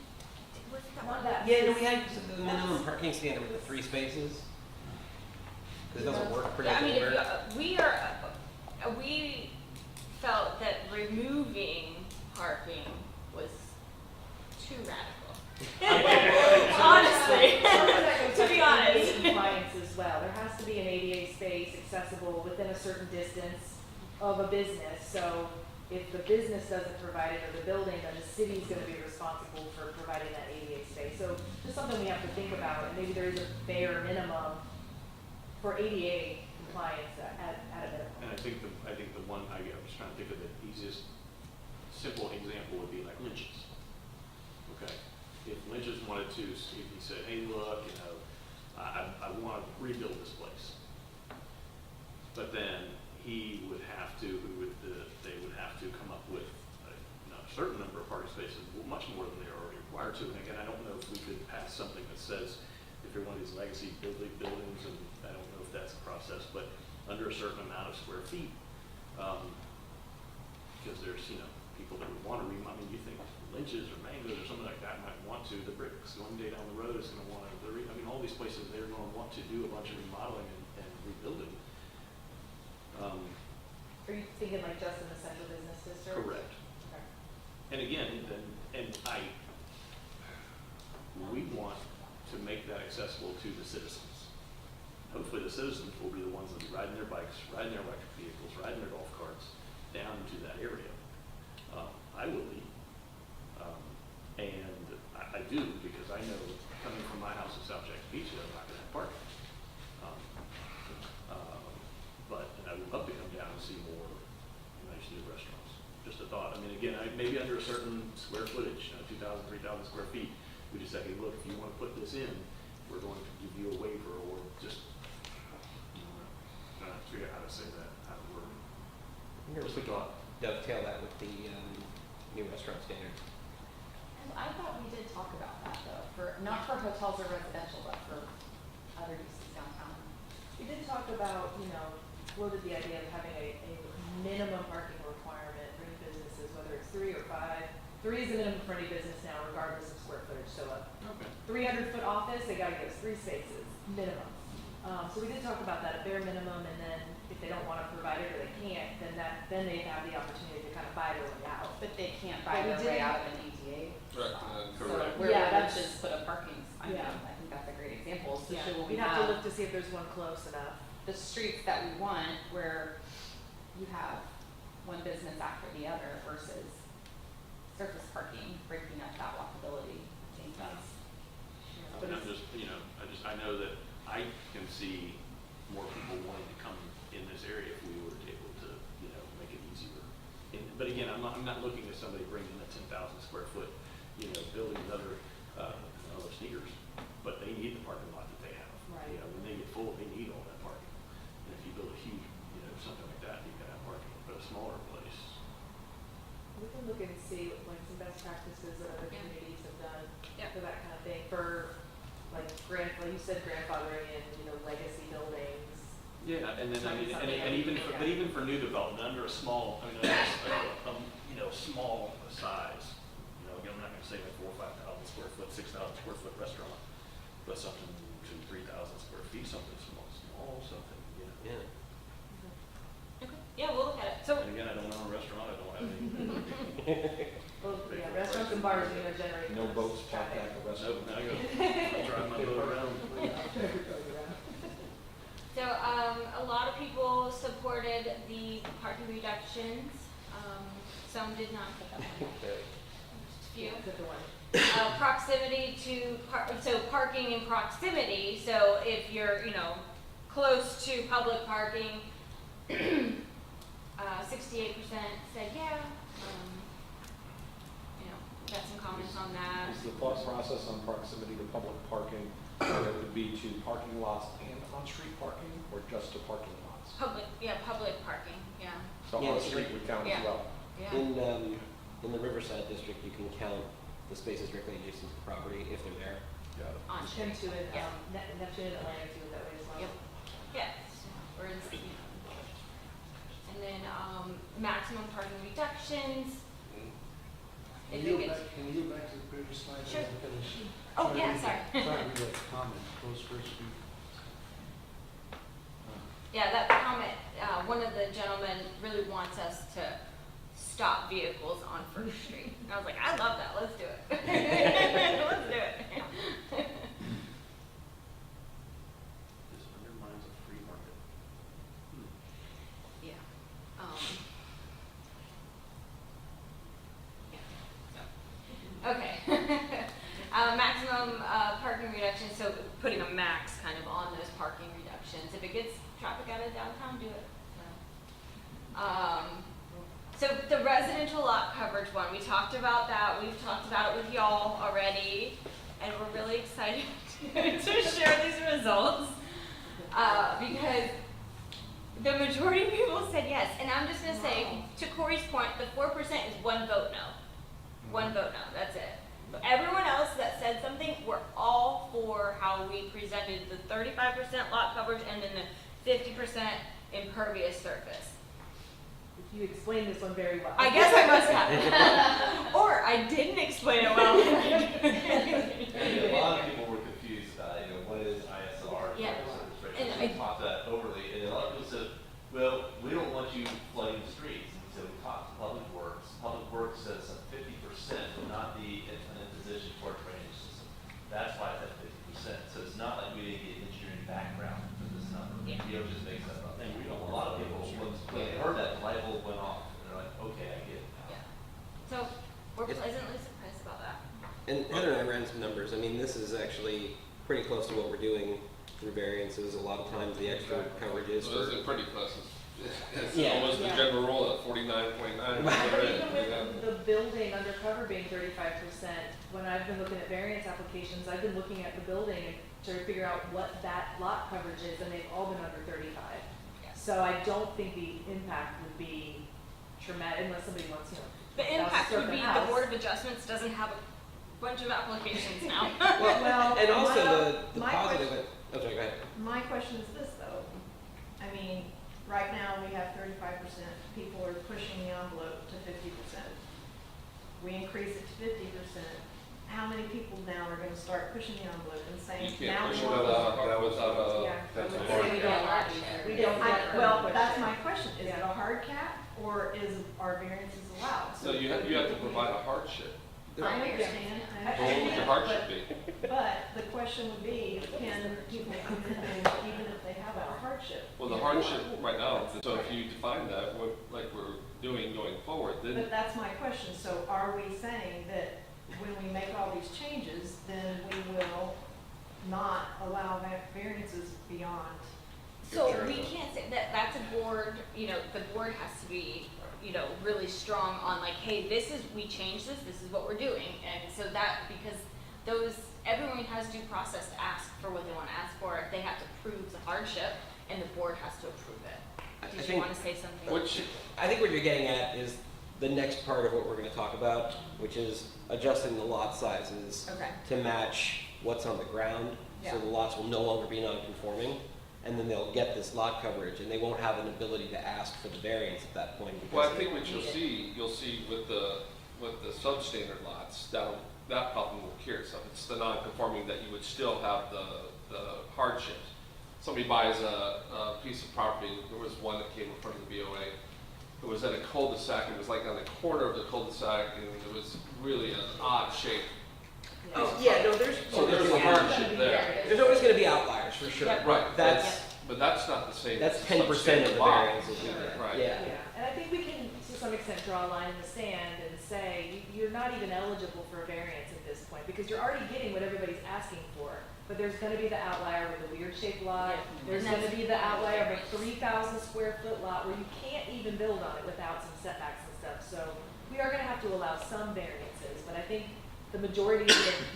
was that Not one? that. Yeah, do we have the minimum parking standard with the 3 spaces? Because it doesn't work pretty I mean, everywhere. we felt that removing parking was too radical. Honestly, to be honest. ADA compliance as well. There has to be an ADA space accessible within a certain distance of a business. So if the business doesn't provide it or the building, then the city's gonna be responsible for providing that ADA space. So just something we have to think about, and maybe there is a bare minimum for ADA compliance at a minimum. And I think the one, I was trying to think of the easiest, simple example would be like Lynch's. Okay, if Lynch's wanted to, if he said, hey, look, you know, I want to rebuild this place. But then he would have to, they would have to come up with a certain number of parking spaces, much more than they're already required to. And again, I don't know if we could pass something that says, if you're one of these legacy buildings, and I don't know if that's a process, but under a certain amount of square feet. Because there's, you know, people that would want to remodel. I mean, you think Lynch's or Mango's or something like that might want to. The Bricks, one day down the road, is going to want to. I mean, all these places, they're going to want to do a bunch of remodeling and rebuilding. Are you thinking like just in the central business district? Correct. Okay. And again, we want to make that accessible to the citizens. Hopefully the citizens will be the ones that be riding their bikes, riding their electric vehicles, riding their golf carts down to that area. I will be. And I do, because I know coming from my house in South Jackson Beach, that I'm not going to have parking. But I would love to come down and see more nice new restaurants. Just a thought. I mean, again, maybe under a certain square footage, 2,000, 3,000 square feet, we just say, hey, look, if you want to put this in, we're going to give you a waiver, or just, I figure out how to say that, how to word it. Just we can dovetail that with the new restaurant standard. I thought we did talk about that though, not for hotels or residential, but for other uses downtown. We did talk about, floated the idea of having a minimum parking requirement for any businesses, whether it's 3 or 5. 3 is the minimum for any business now, regardless of square footage. So a 300-foot office, they gotta give us 3 spaces, minimum. So we did talk about that, a bare minimum, and then if they don't wanna provide it or they can't, then they have the opportunity to kind of buy their way out. But they can't buy their way out of an EDA. Right, So correct. where Yeah, would that's- just put a parking, I think that's a great example, especially when we We'd have to have look to see if there's one close enough. the streets that we want where you have one business after the other versus surface parking, breaking up that walkability. I think that's. But I'm just, I know that I can see more people wanting to come in this area if we were able to, make it easier. But again, I'm not looking at somebody bringing in a 10,000 square foot, building another sneakers, but they need the parking lot that they have. Right. When they get full, they need all that parking. And if you build a huge, something like that, you can have parking. But a smaller place, We can look and see like some best practices that other Yeah. communities have done Yeah. for that kind of thing, for like you said, grandfathering in, legacy buildings. yeah, and then Like something and even like for, that. but even for new development under a small, small size. Again, I'm not going to say like 4,000 or 5,000 square foot, 6,000 square foot restaurant, but something 2,000 or 3,000 square feet, something small, something. Yeah. Okay. Yeah, we'll look at it. So And again, I don't own a restaurant. I don't have any. Well, yeah, restaurants and bars are gonna generate. No less boats parked traffic. at the Nope, restaurant. now I go drive my boat around. So a lot of people supported the parking reductions. Some did not put that one. Okay. Just a few. Except the one. Proximity to so parking in proximity. So if you're close to public parking. 68% said yeah. You know, got some comments on that. Is the thought process on proximity to public parking, that it would be to parking lots and on-street parking, or just to parking lots? Public parking, yeah. So Yeah, on-street would count as yeah. well? Yeah. In the Riverside district, you can count the spaces directly adjacent to the property if they're there. Got it. On Neptune street. and, Yeah. Neptune and Atlantic do it that way as well. Yep. Yes, we're in, you know. And then, maximum parking reductions. Can If you it go gets, back, can you go back to the previous slide? Sure. and finish? Oh, Try to yeah, read sorry. that- Try to read that comment, close first few. yeah, that comment, one of the gentlemen really wants us to stop vehicles on First Street. And I was like, I love that, let's do it. Let's do it. This undermines a free market. Yeah. Yeah. Okay. Maximum parking reduction, so putting a max kind of on those parking reductions. If it gets traffic out of downtown, do it. So the residential lot coverage one, we talked about that. We've talked about it with y'all already, and we're really excited to share these results because the majority of people said yes. And I'm just gonna say, to Corey's point, the 4% is one vote no. One vote no, that's it. But everyone else that said something, we're all for how we presented the 35% lot coverage and then the 50% impervious surface. You explained this one very well. I guess I must have. Or I didn't explain it well. A lot of people were confused about, what is ISR? Yeah. And And we talked that overly, and a lot of people said, well, we don't want you flooding the streets. And so we talked to Public Works. Public Works says that 50% will not be an imposition for a drainage system. That's why it's at 50%. So it's not like we didn't get engineering background for this number. Yeah. You don't just make that up. And we don't A lot of people, when they heard that, the light bulb went off. And they're like, okay, I get it now. Yeah. So we're pleasantly surprised about that. And Heather and I ran some numbers. I mean, this is actually pretty close to what we're doing through variances. A lot of times the extra coverage is So for. those are pretty close. It's Yeah. almost the Yeah. general rule at 49.9. But even with the building undercover being 35%, when I've been looking at variance applications, I've been looking at the building and trying to figure out what that lot coverage is, and they've all been under 35. Yes. So I don't think the impact would be traumatic unless somebody wants, The impact would be the house. Board of Adjustments doesn't have a bunch of applications now. Well, And also my- the my positive. question- Oh, sorry, go ahead. My question is this, though. I mean, right now, we have 35%, people are pushing the envelope to 50%. We increase it to 50%. How many people now are gonna start pushing the envelope and You saying, can't now push we it want without, this? that was not a, Yeah, that's I a would hard say we cap. don't want to. We don't want them to Well, push that's it. my question. Is it Yeah. a hard cap, or are variances allowed? So you have to provide a hardship. I understand, I What would the understand, hardship but, be? but the question would be, can people come in and even if they have a hardship? Well, the hardship right now, so if you define that, like we're doing going forward, then But that's my question, so are we saying that when we make all these changes, then we will not allow variances beyond? So we can't say that, that's a board, the board has to be, really strong on like, hey, we changed this is what we're doing. And so that, because everyone has due process to ask for what they want to ask for. They have to prove the hardship and the board has to approve it. Did you want to say something? which, I think what you're getting at is the next part of what we're going to talk about, which is adjusting the lot sizes Okay. to match what's on the ground. So Yeah. the lots will no longer be non-conforming, and then they'll get this lot coverage, and they won't have an ability to ask for the variance at that point. because well, I they think won't what need you'll it. see with the substandard lots, that problem will cure itself. It's the non-conforming that you would still have the hardships. Somebody buys a piece of property, there was one that came in front of the BOA. It was at a cul-de-sac, it was like on the corner of the cul-de-sac, and it was really an odd shape. Oh, yeah, no, there's. So there's a hardship there. There's always going to be outliers, for sure. Right, That's, but that's not the same. that's as 10% of the substandard lot. variances we get. Right. Yeah. Yeah, and I think we can, to some extent, draw a line in the sand and say, you're not even eligible for a variance at this point, because you're already getting what everybody's asking for. but there's gonna be the outlier with the weird shaped lot. Yeah. There's And that's- gonna be the outlier of a 3,000 square foot lot where you can't even build on it without some setbacks and stuff. So we are gonna have to allow some variances, but I think the majority of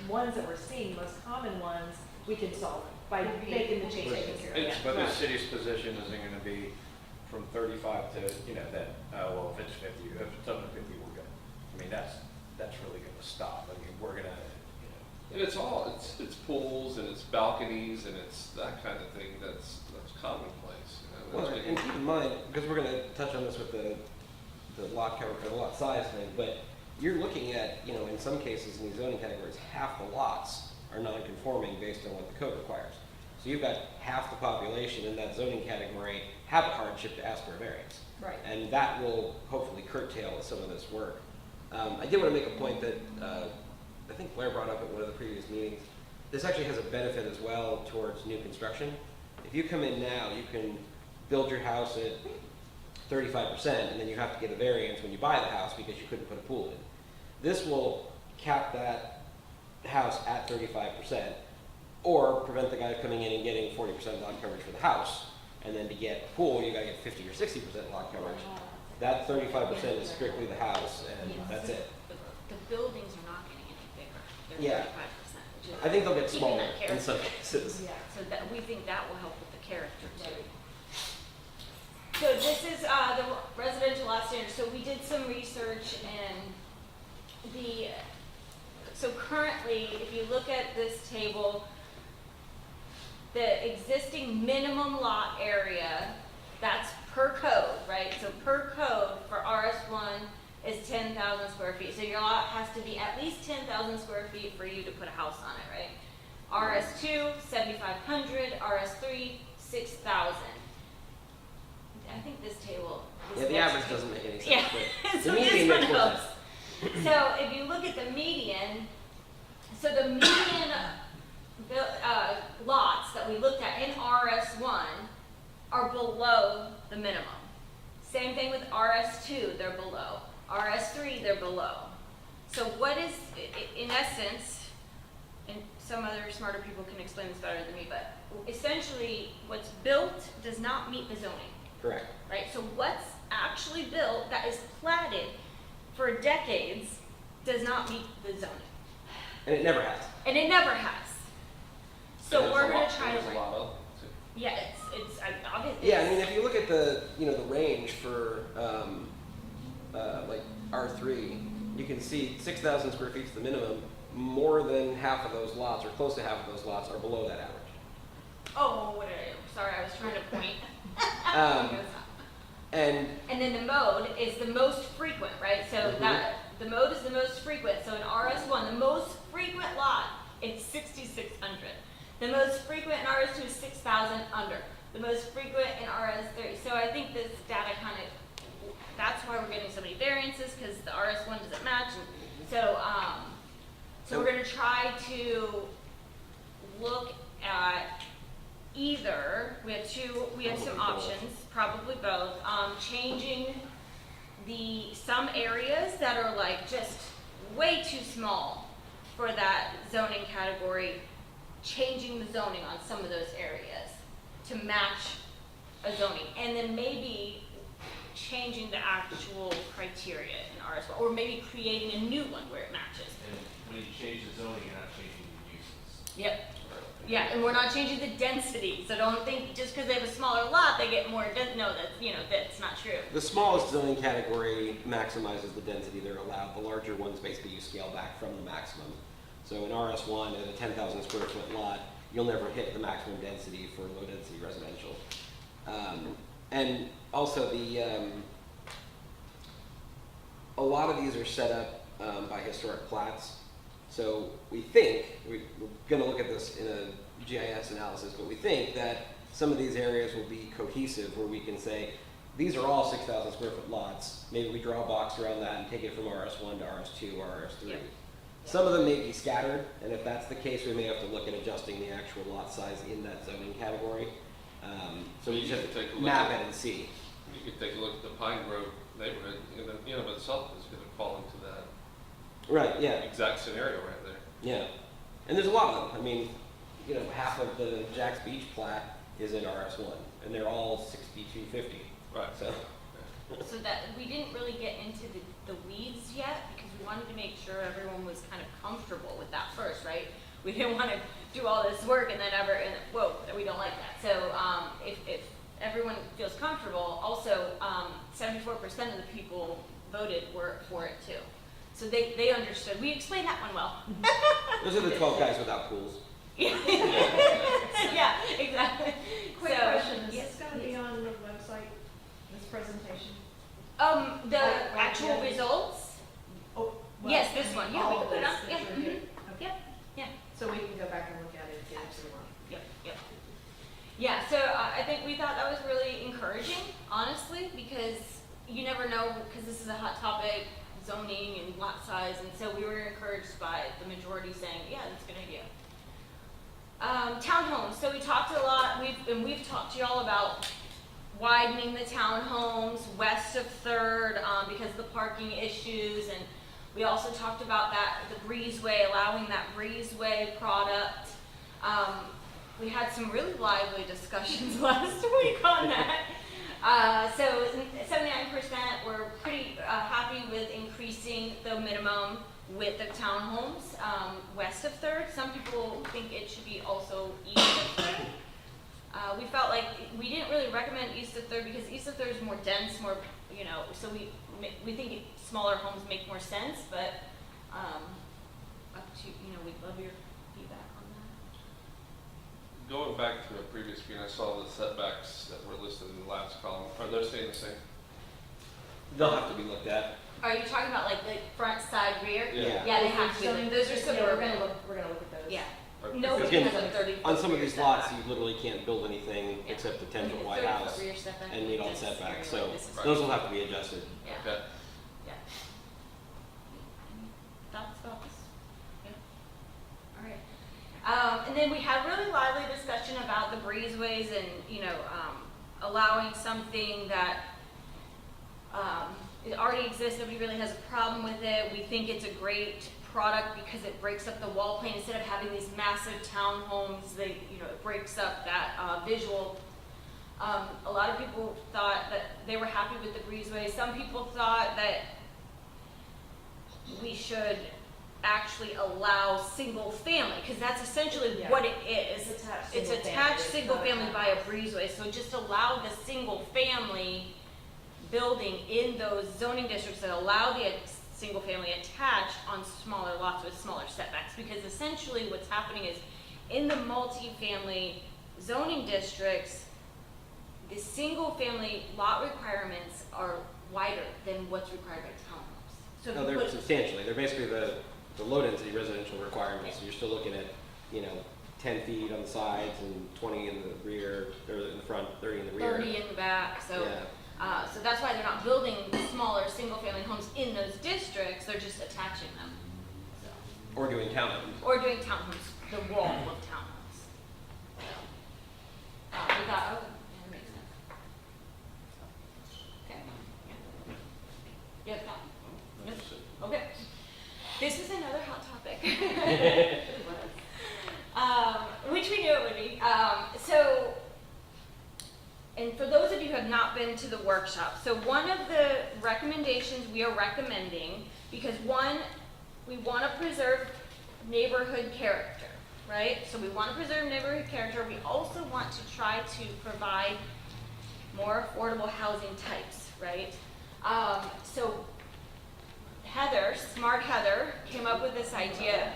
the ones that we're seeing, most common ones, we can solve by making the changes here. It's, Yeah. but the city's position isn't gonna be from 35 to, you know, that, well, if it's 50, if it's under 50, we're good. I mean, that's really gonna stop. I mean, we're gonna, you know. And it's all, it's pools and it's balconies and it's that kind of thing that's commonplace, you know. Well, and keep in mind, because we're gonna touch on this with the lot cover, or the lot size thing, but you're looking at, you know, in some cases in these zoning categories, half the lots are non-conforming based on what the code requires. So you've got half the population in that zoning category have a hardship to ask for a variance. Right. And that will hopefully curtail some of this work. I did want to make a point that I think Blair brought up at one of the previous meetings. This actually has a benefit as well towards new construction. If you come in now, you can build your house at 35%, and then you have to get a variance when you buy the house because you couldn't put a pool in. This will cap that house at 35%, or prevent the guy coming in and getting 40% lot coverage for the house, and then to get a pool, you gotta get 50 or 60% lot coverage. That 35% is strictly the house, and that's it. The buildings are not getting any bigger. They're Yeah. 35%, which is I think they'll get keeping smaller that in character. some cases. Yeah. So that, we think that will help with the character too. So this is, the residential lot standard. So we did some research and so currently, if you look at this table, the existing minimum lot area, that's per code, right? So per code for RS1 is 10,000 square feet. So your lot has to be at least 10,000 square feet for you to put a house on it, right? RS2, 7,500, RS3, 6,000. I think this table. Yeah, the average doesn't make any sense, Yeah, but so the this median one makes more helps. sense. So if you look at the median, so the median lots that we looked at in RS1 are below the minimum. Same thing with RS2, they're below. RS3, they're below. So what is, in essence, and some other smarter people can explain this better than me, but essentially what's built does not meet the zoning. Correct. Right, so what's actually built that is platted for decades does not meet the zoning, And it never has. and it never has. So There's we're a gonna lot- try there's to, a lot of, yeah, it's obviously. Yeah, I mean, if you look at the, you know, the range for, like R3, you can see 6,000 square feet is the minimum. More than half of those lots, or close to half of those lots, are below that average. Oh, what did I do? Sorry, I was trying to point. And And then the mode is the most frequent, right? So Mhm. that, the mode is the most frequent. So in RS1, the most frequent lot is 6,600. The most frequent in RS2 is 6,000 under. The most frequent in RS3. So I think this data kind of, that's why we're getting so many variances, because the RS1 doesn't match. And so we're gonna try to look at either, we have some options, probably both, changing some areas that are like just way too small for that zoning category, changing the zoning on some of those areas to match a zoning, and then maybe changing the actual criteria in RS1, or maybe creating a new one where it matches. And when you change the zoning, you're not changing the uses. Yep. Yeah, and we're not changing the density, so don't think just because they have a smaller lot, they get more no, that's not true. the smallest zoning category maximizes the density they're allowed. The larger ones basically you scale back from the maximum. So in RS1, at a 10,000 square foot lot, you'll never hit the maximum density for low density residential. And also a lot of these are set up by historic plats. So we think, we're gonna look at this in a GIS analysis, but we think that some of these areas will be cohesive where we can say, these are all 6,000 square foot lots. Maybe we draw a box around that and take it from RS1 to RS2 or RS3. Yep. Some of them may be scattered, and if that's the case, we may have to look at adjusting the actual lot size in that zoning category. So we just have Take a to look map at- it and see. you could take a look at the Pine Grove neighborhood, in of itself is gonna fall into that Right, yeah. exact scenario right there. Yeah, and there's a lot of them. I mean, you know, half of the Jack's Beach plat is in RS1, and they're all 6250. Right. So, So that, we didn't really get into the weeds yet, because we wanted to make sure everyone was kind of comfortable with that first, right? We didn't want to do all this work and then whoa, we don't like that. So, if everyone feels comfortable, also, 74% of the people voted were for it too. So they understood. We explained that one well. those are the 12 guys without pools. Yeah, exactly. Quick So, question, is yes, this gonna be on the website, this presentation? The Like actual the others? results? Oh, well, Yes, this one. Yeah, we all can put it of on. this Yeah. that you're doing? Mhm. Okay. Yep. Yeah. So we can go back and look at it again if we want. Yep. Yeah, so I think we thought that was really encouraging, honestly, because you never know, because this is a hot topic, zoning and lot size, and so we were encouraged by the majority saying, yeah, that's a good idea. Townhomes, so we talked a lot, we've talked to y'all about widening the townhomes west of Third, because of the parking issues, and we also talked about the breezeway, allowing that breezeway product. We had some really lively discussions last week on that. So 79% were pretty happy with increasing the minimum width of townhomes west of Third. Some people think it should be also east of Third. We felt like we didn't really recommend east of Third because east of Third is more dense, more, you know, so we think smaller homes make more sense, but up to, you know, we'd love your feedback on that. Going back to a previous screen, I saw the setbacks that were listed in the last column. Are they staying the same? They'll have to be looked at. Are you talking about like the front, side, rear? Yeah. Yeah, they have to be. Zoning Those are district, suburban. we're gonna look at those. Yeah. Okay. Nobody Because has a 30 on some of rear these lots, setback. you literally can't build anything Yeah. except a 10-foot wide 30 house foot rear setback and meet all in this setbacks, area so like this is- Right. those will have to be adjusted. Yeah. Okay. Yeah. Any thoughts about this? Yeah. All right. And then we had really lively discussion about the breezeways and, you know, allowing something that it already exists, nobody really has a problem with it. We think it's a great product because it breaks up the wall plane. Instead of having these massive townhomes, it breaks up that visual. A lot of people thought that they were happy with the breezeway. Some people thought that we should actually allow single family, because that's essentially Yeah. what it is. It's attached It's single attached family, single it's not family by a breezeway, so just allow the single family building in those zoning districts that allow the single family attached on smaller lots with smaller setbacks, because essentially what's happening is in the multifamily zoning districts, the single family lot requirements are wider than what's required by townhomes. So if No, you they're put- substantially, they're basically the low density residential requirements, so you're still looking at, 10 feet on the sides and 20 in the rear, or in the front, 30 in the rear. 30 in the back, so. Yeah. So that's why they're not building smaller single-family homes in those districts, they're just attaching them. So. Or doing townhomes. Or doing townhomes, the wall of townhomes. So, we thought, oh, yeah, that makes sense. Okay. Yeah. Yep. Okay. This is another hot topic. It was. Which we knew it would be. And for those of you who have not been to the workshop, so one of the recommendations we are recommending, because one, we want to preserve neighborhood character, right? So we want to preserve neighborhood character. We also want to try to provide more affordable housing types, right? So Heather, smart Heather, came up with this idea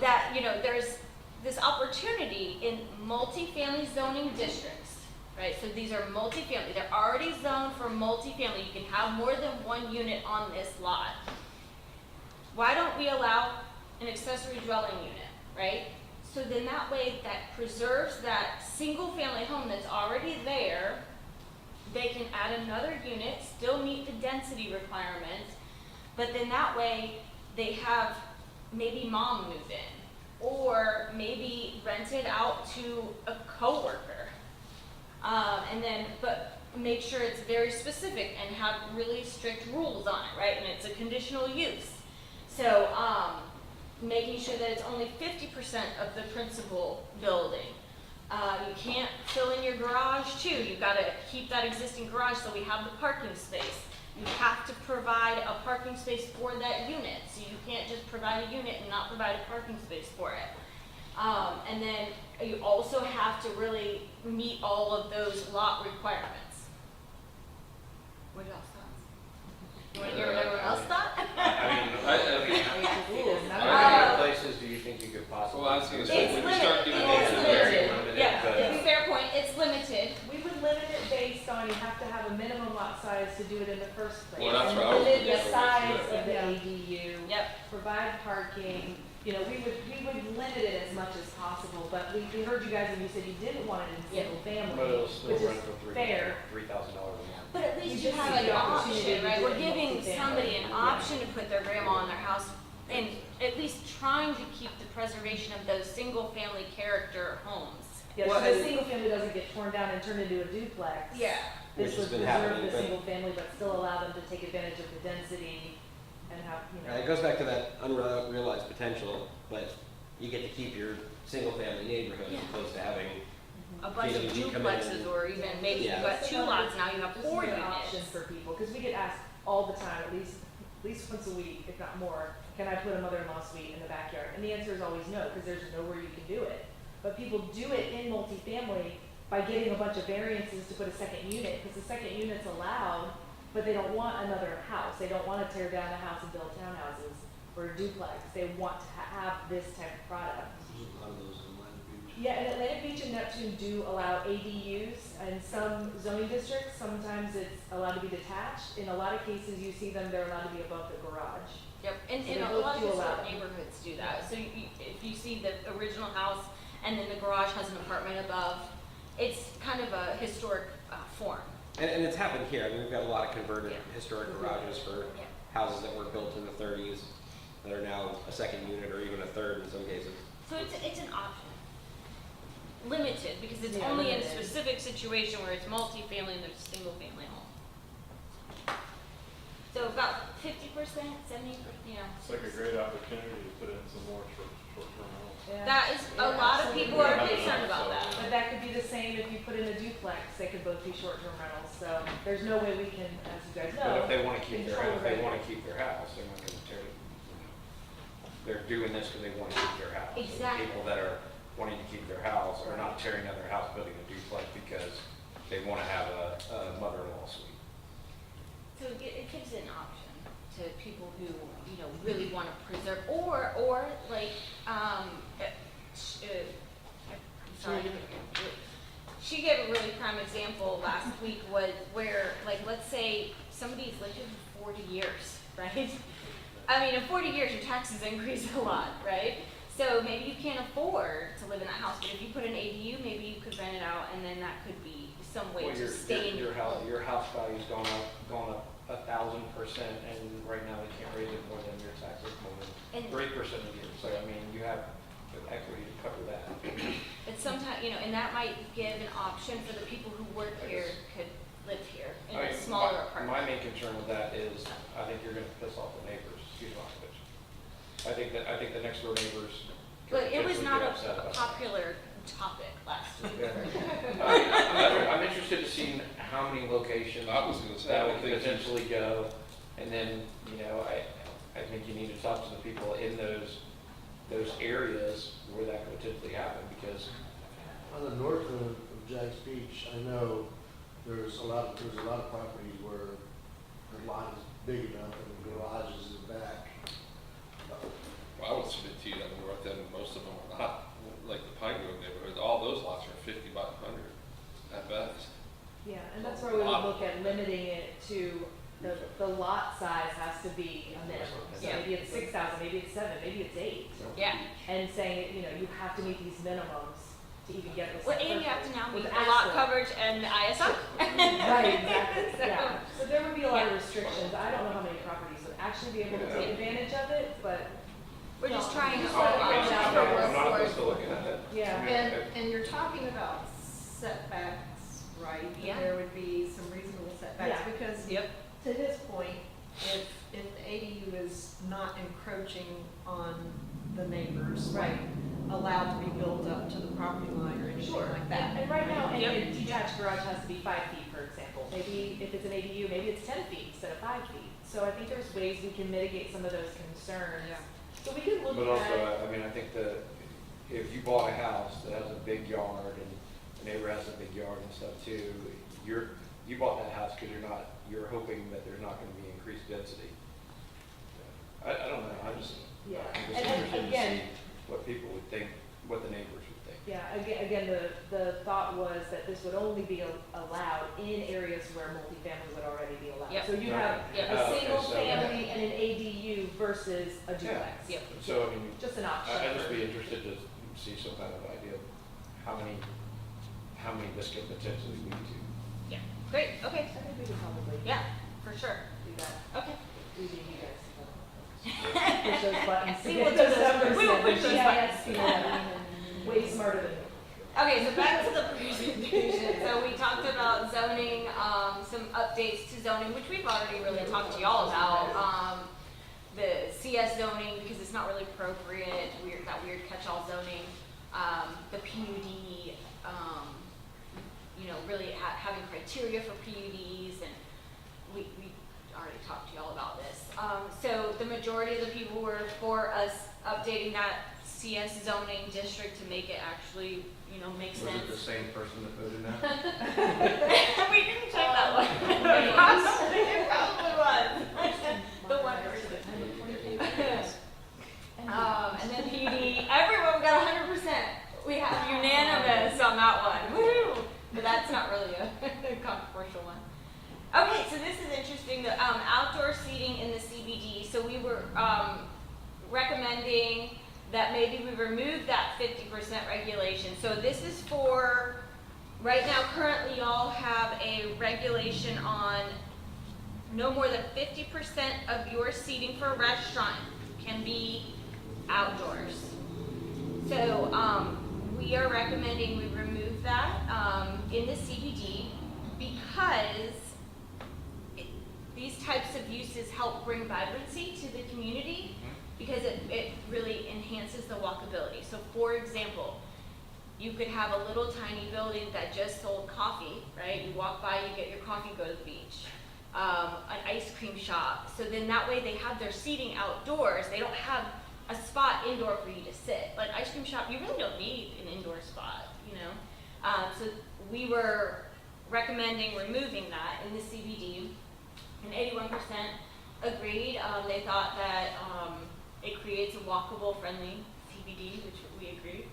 that, there's this opportunity in multifamily zoning districts, right? So these are multifamily. They're already zoned for multifamily. You can have more than one unit on this lot. Why don't we allow an accessory dwelling unit, right? So then that way that preserves that single family home that's already there. They can add another unit, still meet the density requirements, but then that way they have maybe mom move in, or maybe rent it out to a coworker. But make sure it's very specific and have really strict rules on it, right? And it's a conditional use. So, making sure that it's only 50% of the principal building. You can't fill in your garage too. You've got to keep that existing garage so we have the parking space. You have to provide a parking space for that unit. So you can't just provide a unit and not provide a parking space for it. And then you also have to really meet all of those lot requirements. What else thoughts? You want to hear what everyone else thought? How many places do you think you could possibly? Well, I was gonna say, It's when you start doing limited. these, It's it's very limited. limited, Yeah, but- it's a fair point. It's limited. We would limit it based on you have to have a minimum lot size to do it in the first place. Well, that's And what I was limit gonna the say, size yeah. of the ADU. Yep. Provide parking, we would limit it as much as possible, but we heard you guys and you said you didn't want it in single family, But it'll still which is rent for fair. $3,000 a month. But at least You you just have see an the opportunity option, to right? do We're it in giving multifamily. somebody an option to put their grandma in their house and at least trying to keep the preservation of those single-family character homes. Yeah, Well, so the and- single family doesn't get torn down and turned into a duplex. Yeah. Which This has would been preserve happening, the but- single family, but still allow them to take advantage of the density and have, It goes back to that unrealized potential, but you get to keep your single-family neighborhood as Yeah. opposed to having, A bunch of PWG come in duplexes and- or even maybe you've Yeah. got two lots, now you have This is 4 an option units. for people, because we get asked all the time, at least once a week, if not more, can I put a mother-in-law suite in the backyard? And the answer is always no, because there's nowhere you can do it. But people do it in multifamily by getting a bunch of variances to put a second unit, because the second unit's allowed, but they don't want another house. They don't want to tear down a house and build townhouses or a duplex. They want to have this type of product. there's a lot of those in Atlantic Beach. Yeah, and Atlantic Beach and Neptune do allow ADUs, and some zoning districts, sometimes it's allowed to be detached. In a lot of cases, you see them, they're allowed to be above the garage. Yep, and So they a both lot of do allow historic it. neighborhoods do that. So if you see the original house and then the garage has an apartment above, it's kind of a historic form. And it's happened here. I mean, we've got a lot of converted Yeah. historic garages for Yeah. houses that were built in the 30s that are now a second unit or even a third in some cases. So it's an option. Limited, because it's Yeah, only in a limited. specific situation where it's multifamily and there's a single family home. So about 50%, 70%, It's like a great opportunity to put in some more short-term rentals. Yeah. That is, Yeah, a lot of absolutely. people are Yeah. concerned about that. But that could be the same if you put in a duplex, they could both be short-term rentals, so there's no way we can, as you guys know. But if they want to keep their, control if they the want to keep their house, they're not going to tear it. They're doing this because they want to keep their house. And Exactly. People that are wanting to keep their house are not tearing down their house, building a duplex because they want to have a mother-in-law suite. So it gives an option to people who, really want to preserve, or like, I'm sorry. She gave a really prime example last week was where, like, let's say somebody's lived here for 40 years, right? I mean, in 40 years, your taxes increase a lot, right? So maybe you can't afford to live in that house, but if you put an ADU, maybe you could rent it out, and then that could be some way Well, to stay in your home. Your house value's going up 1,000%, and right now they can't raise it more than your taxes, more And- than 3% a year. So, I mean, you have the equity to cover that. But sometimes, and that might give an option for the people who work here could live here in I a mean, smaller My apartment. main concern with that is, I think you're gonna piss off the neighbors, excuse my language. I think the next door neighbors. could But it was potentially not get upset a about that. popular topic last week. I'm interested to see how many locations I was gonna say, that I we don't could think you- potentially go. And then, I think you need to talk to the people in those areas where that could potentially happen, because On the north of Jack's Beach, I know there's a lot of properties where the lot is big enough and the garage is in the back. Well, I would submit to you that north end, most of them are not, like the Pine Grove neighborhood, all those lots are 50 by 100 at best. Yeah, and that's where we would look at limiting it to, the lot size has to be a minimum. So Yeah. maybe it's 6,000, maybe it's 7, maybe it's 8. Yeah. And saying, you have to meet these minimums to even get this. Well, and you have to now With meet the lot asphalt. coverage and the ISO. Right, exactly, So- yeah. So there would be a lot of Yeah. restrictions. I don't know how many properties would actually be able to take advantage of it, but We're just trying to No. solve Oh, problems yeah. for I'm not workforce. opposed to looking at it. yeah. And you're talking about setbacks, right? Yeah. There would be some reasonable setbacks, Yeah. because Yep. to his point, if the ADU is not encroaching on the neighbors, Right. like, allowed to be built up to the property line or anything Sure, like that. and right now, Yep. a detached garage has to be 5 feet, for example. Maybe if it's an ADU, maybe it's 10 feet instead of 5 feet. So I think there's ways we can mitigate some of those concerns. Yeah. So we could look But also, at, I mean, I think that if you bought a house that has a big yard and the neighbor has a big yard and stuff too, you bought that house because you're hoping that there's not gonna be increased density. I don't know, I'm just yeah. interested And to again, see what people would think, what the neighbors would think. yeah, again, the thought was that this would only be allowed in areas where multifamily would already be allowed. Yep. So you have Yep. a Okay, single so- family and an ADU versus a duplex. Yep. So, I mean, Just an option. I'd just for- be interested to see some kind of idea of how many this could potentially lead to. Yeah, great, okay, I think we could probably yeah, for sure. do that. Okay. We need you guys to push those buttons. to We get will do those those. numbers We will in. push those GIS buttons. people are way smarter than me. Okay, so back to the presentation. So we talked about zoning, some updates to zoning, which we've already really talked to y'all about. The CS zoning, because it's not really appropriate, that weird catch-all zoning. The PUD, really having criteria for PUDs, and we already talked to y'all about this. So the majority of the people were for us updating that CS zoning district to make it actually, make Was sense. it the same person that voted no? We didn't check that one. It probably was. The one person. And then PD, everyone got 100%. We have unanimous on that one. Woo! But that's not really a controversial one. Okay, so this is interesting. The outdoor seating in the CBD. So we were recommending that maybe we remove that 50% regulation. So this is for, right now, currently y'all have a regulation on no more than 50% of your seating for a restaurant can be outdoors. So we are recommending we remove that in the CBD because these types of uses help bring vibrancy to the community because it really enhances the walkability. So for example, you could have a little tiny building that just sold coffee, right? You walk by, you get your coffee, go to the beach. An ice cream shop. So then that way they have their seating outdoors. They don't have a spot indoor for you to sit. Like ice cream shop, you really don't need an indoor spot, So we were recommending removing that in the CBD, and 81% agreed. They thought that it creates a walkable, friendly CBD, which we agreed.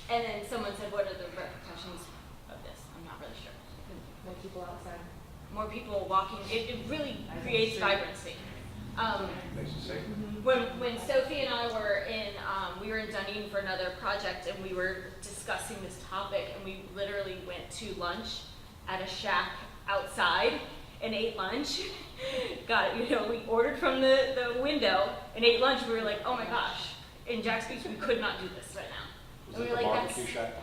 And then someone said, what are the repercussions of this? I'm not really sure. More people outside. More people walking, it really creates vibrancy. Makes it safer. When Sophie and I were we were in Dunedin for another project, and we were discussing this topic, and we literally went to lunch at a shack outside and ate lunch. We ordered from the window and ate lunch. We were like, oh my gosh, in Jack's Beach, we could not do this right now. Was And it we were the like, barbecue shack?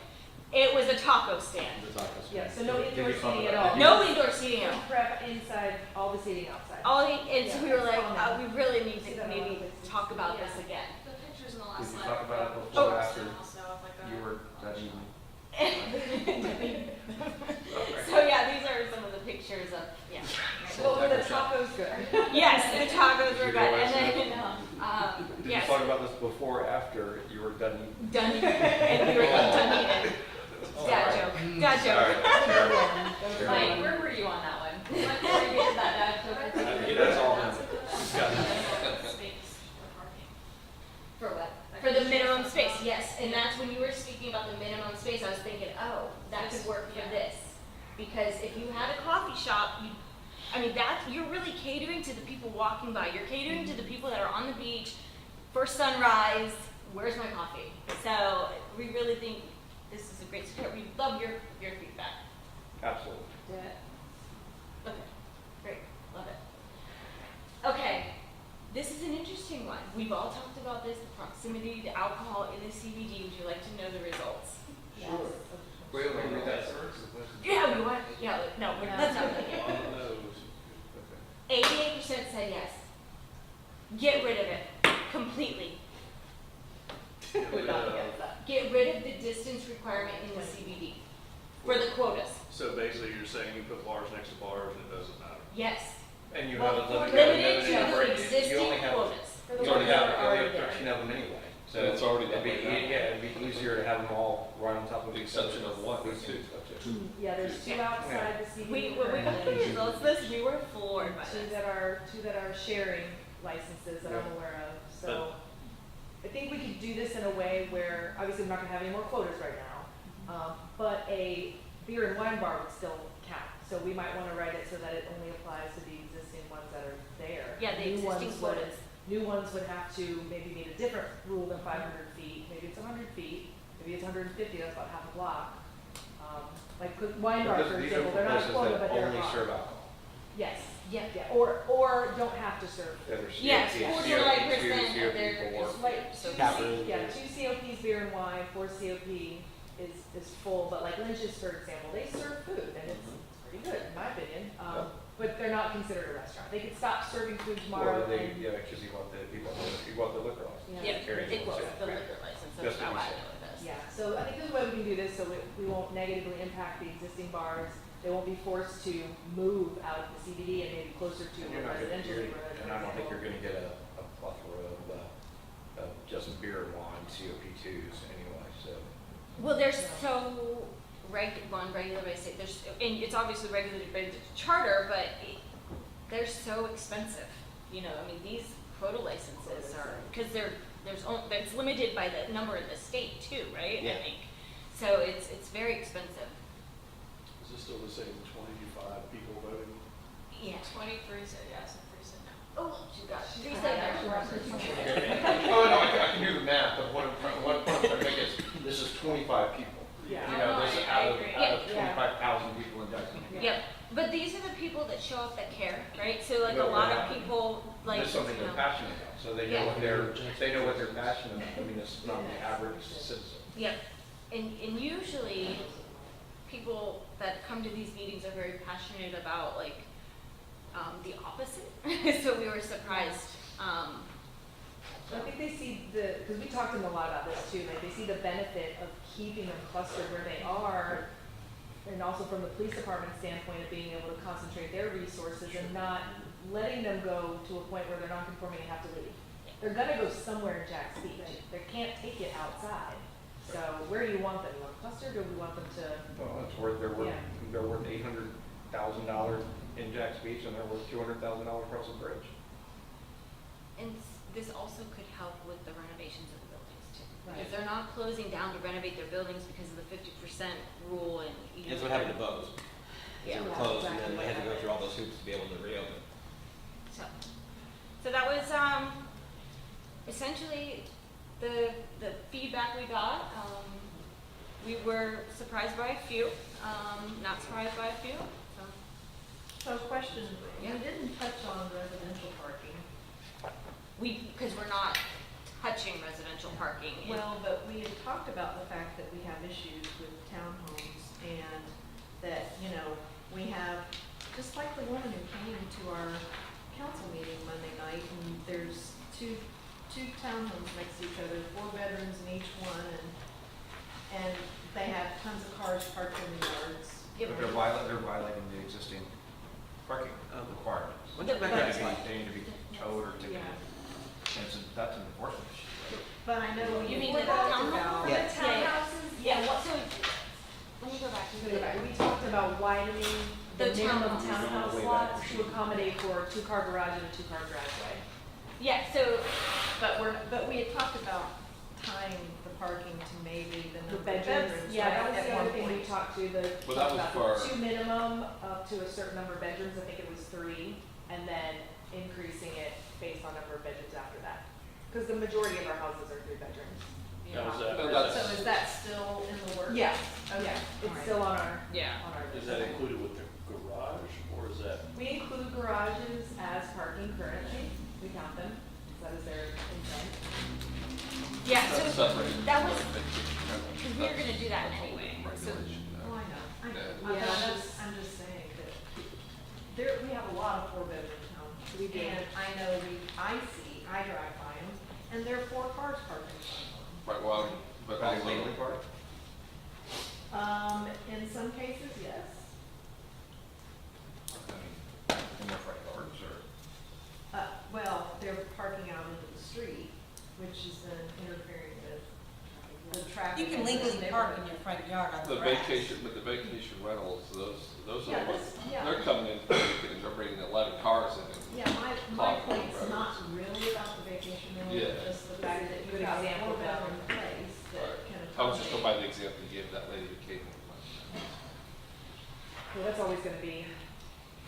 It was a taco stand. The taco stand. Yeah, so no Did indoor you talk seating at about all. No indoor seating at all. Prep inside, all the seating outside. And so we were like, Yeah. we really need See to that a lot maybe of places. talk about this Yeah. again. The pictures in the Did last you slide. talk about it Oh. before or after Stuff like that. you were that evening? So yeah, these are some of the pictures of, yeah. Well, were the tacos good? Yes, the tacos Did were you good, realize and that? then, Did yes, you talk about this before or after you were done eating? Dunedin, and we were in Dunedin. Dad joke, dad joke. Mike, where were you on that one? Before you get to that dad joke. That's all then. Space for parking. For what? For the minimum space, yes, and that's when you were speaking about the minimum space, I was thinking, oh, that could work for this. Because if you had a coffee shop, you're really catering to the people walking by. You're catering to the people that are on the beach for sunrise. Where's my coffee? So we really think this is a great start. We love your feedback. Absolutely. Okay, great, love it. Okay, this is an interesting one. We've all talked about this, the proximity to alcohol in the CBD. Would you like to know the results? Sure. Wait, read that first. Yeah, we want, no, let's not really get On the nose. 88% said yes. Get rid of it completely. would not against that. Get rid of the distance requirement in the CBD for the quotas. So basically, you're saying you put bars next to bars and it doesn't matter? Yes. And you Well, have a for limit. limited to the you only existing have- quotas. For the You only ones that have, are you only already have there. 13 of them anyway. So And it's already it'd be, done like that. yeah, it'd be easier to have them all right on top of With the each other. exception of one or two. Yeah, there's two Yeah. outside the CBD. When we got the currently, results list, we were floored by two this. that are sharing licenses that I'm aware of, so. I think we could do this in a way where, obviously, we're not gonna have any more quotas right now, but a beer and wine bar would still count. So we might wanna write it so that it only applies to the existing ones that are there. Yeah, the New existing ones would- quotas. New ones would have to maybe meet a different rule than 500 feet, maybe it's 100 feet, maybe it's 150, that's about half a block. Like wine bars, for These are example, for they're not a places quota, that but they're a only bar. serve alcohol. Yes, Yeah. yeah, or don't have to serve. Yeah, there's Yes, COP, 49% COP, of their COP, Like, So Tap room. yeah, 2 COPs beer and wine, 4 COP is full, but like Lynch's, for example, they serve food, and it's pretty good, in my opinion. Yeah. But they're not considered a restaurant. They could stop serving food Or tomorrow they, and, yeah, because you want the liquor license. Yeah. Yep, Carry it on, was so- the liquor license, Just that's to how be I safe. know it is. yeah, so I think there's a way we can do this, so we won't negatively impact the existing bars. They won't be forced to move out of the CBD and maybe closer to And a you're not gonna, residential neighborhood. and I don't think you're gonna get a plethora of just beer and wine COP2s anyway, so. Well, there's so regulated by state, and it's obviously regulated by the charter, but they're so expensive. You know, I mean, these quota licenses are, because it's limited by the number in the state too, right? Yeah. I think. So it's very expensive. Is this still the same 25 people voting? Yeah. 23 said yes and 3 said no. Oh, you got it. 3 said Oh, no, I can do the math, but what I'm trying to make is, this is 25 people. Yeah. You know, this is I out of agree. Yeah. 25,000 people in Jacksonville. Yep. But these are the people that show up that care, right? So like a But lot we're of not- people like, This is something you they're know. passionate about, so they know Yeah. what they're passionate about. I mean, it's not the average citizen. Yep, and usually, people that come to these meetings are very passionate about like, the opposite, so we were surprised. I think they see because we talked to them a lot about this too, like they see the benefit of keeping them clustered where they are, and also from the police department standpoint of being able to concentrate their resources and not letting them go to a point where they're not conforming and have to leave. They're gonna go somewhere in Jack's Beach. They can't take it outside. So where do you want them? You want clustered, or do we want them to? Well, it's worth, they're worth $800,000 in Jack's Beach, and they're worth $200,000 across the bridge. And this also could help with the renovations of the buildings too. Right. Because they're not closing down to renovate their buildings because of the 50% rule and. you That's know, what happened to Bose. Yeah. They were closed, and then they had to go through all those hoops to be able to reopen. So that was, essentially the feedback we got. We were surprised by a few, not surprised by a few, so. So question, you Yeah. didn't touch on residential parking. Because we're not touching residential parking. Well, but we had talked about the fact that we have issues with townhomes and that, you know, we have, just like the woman who came to our council meeting Monday night, and there's two townhomes next to each other, 4 bedrooms in each one, and they have tons of cars parked in the yards. Yep. But they're violating the existing parking requirements. What's the They background need to like? be- They need to be towed or ticketed. And that's an enforcement issue. But I know. You mean we the talked townhome? about- For the townhouses, Yeah, what, so, let me go back. We talked about widening the The minimum townhouse. townhouse Way lots back. to accommodate for a 2-car garage and a 2-car driveway. Yeah, so, But we had talked about tying the parking to maybe the The number of bedrooms, bedrooms. yeah, that right, was at the one other thing we point. talked to, Well, that was about for- 2 minimum up to a certain number of bedrooms, I think it was 3, and then increasing it based on number of bedrooms after that. Because the majority of our houses are 3 bedrooms. Now, is that, No, is that's- So that- is that still in the works? Yeah, Okay. yeah, it's Alright. still on our, Yeah. on our list. is that included with the garage, or is that? We include garages as parking currently, we count them, that is their intent. yeah, That's so, separate. that was, Because because we were gonna do that anyway, so. Oh, I know. Yeah. I'm just saying that we have a lot of 4-bedroom homes. We do. And I know I drive by them, and there are 4 cars parked in front of them. Right, well, but Can also, they legally park? In some cases, yes. I mean, in their front yards or? Well, they're parking out into the street, which is then interfering with the traffic. You can in the legally park in neighborhood. your front yard on the the grass. vacation, but the vacation rentals, those are Yeah, the ones, this- yeah. they're coming in for the weekend, and they're bringing 11 cars in. Yeah, my Talking point's about not really about the vacation rental, Yeah. just the fact that Good you've got a example, format though. in place that Right. can I was just going by accommodate. the example you gave that lady who came in. Well, that's always gonna be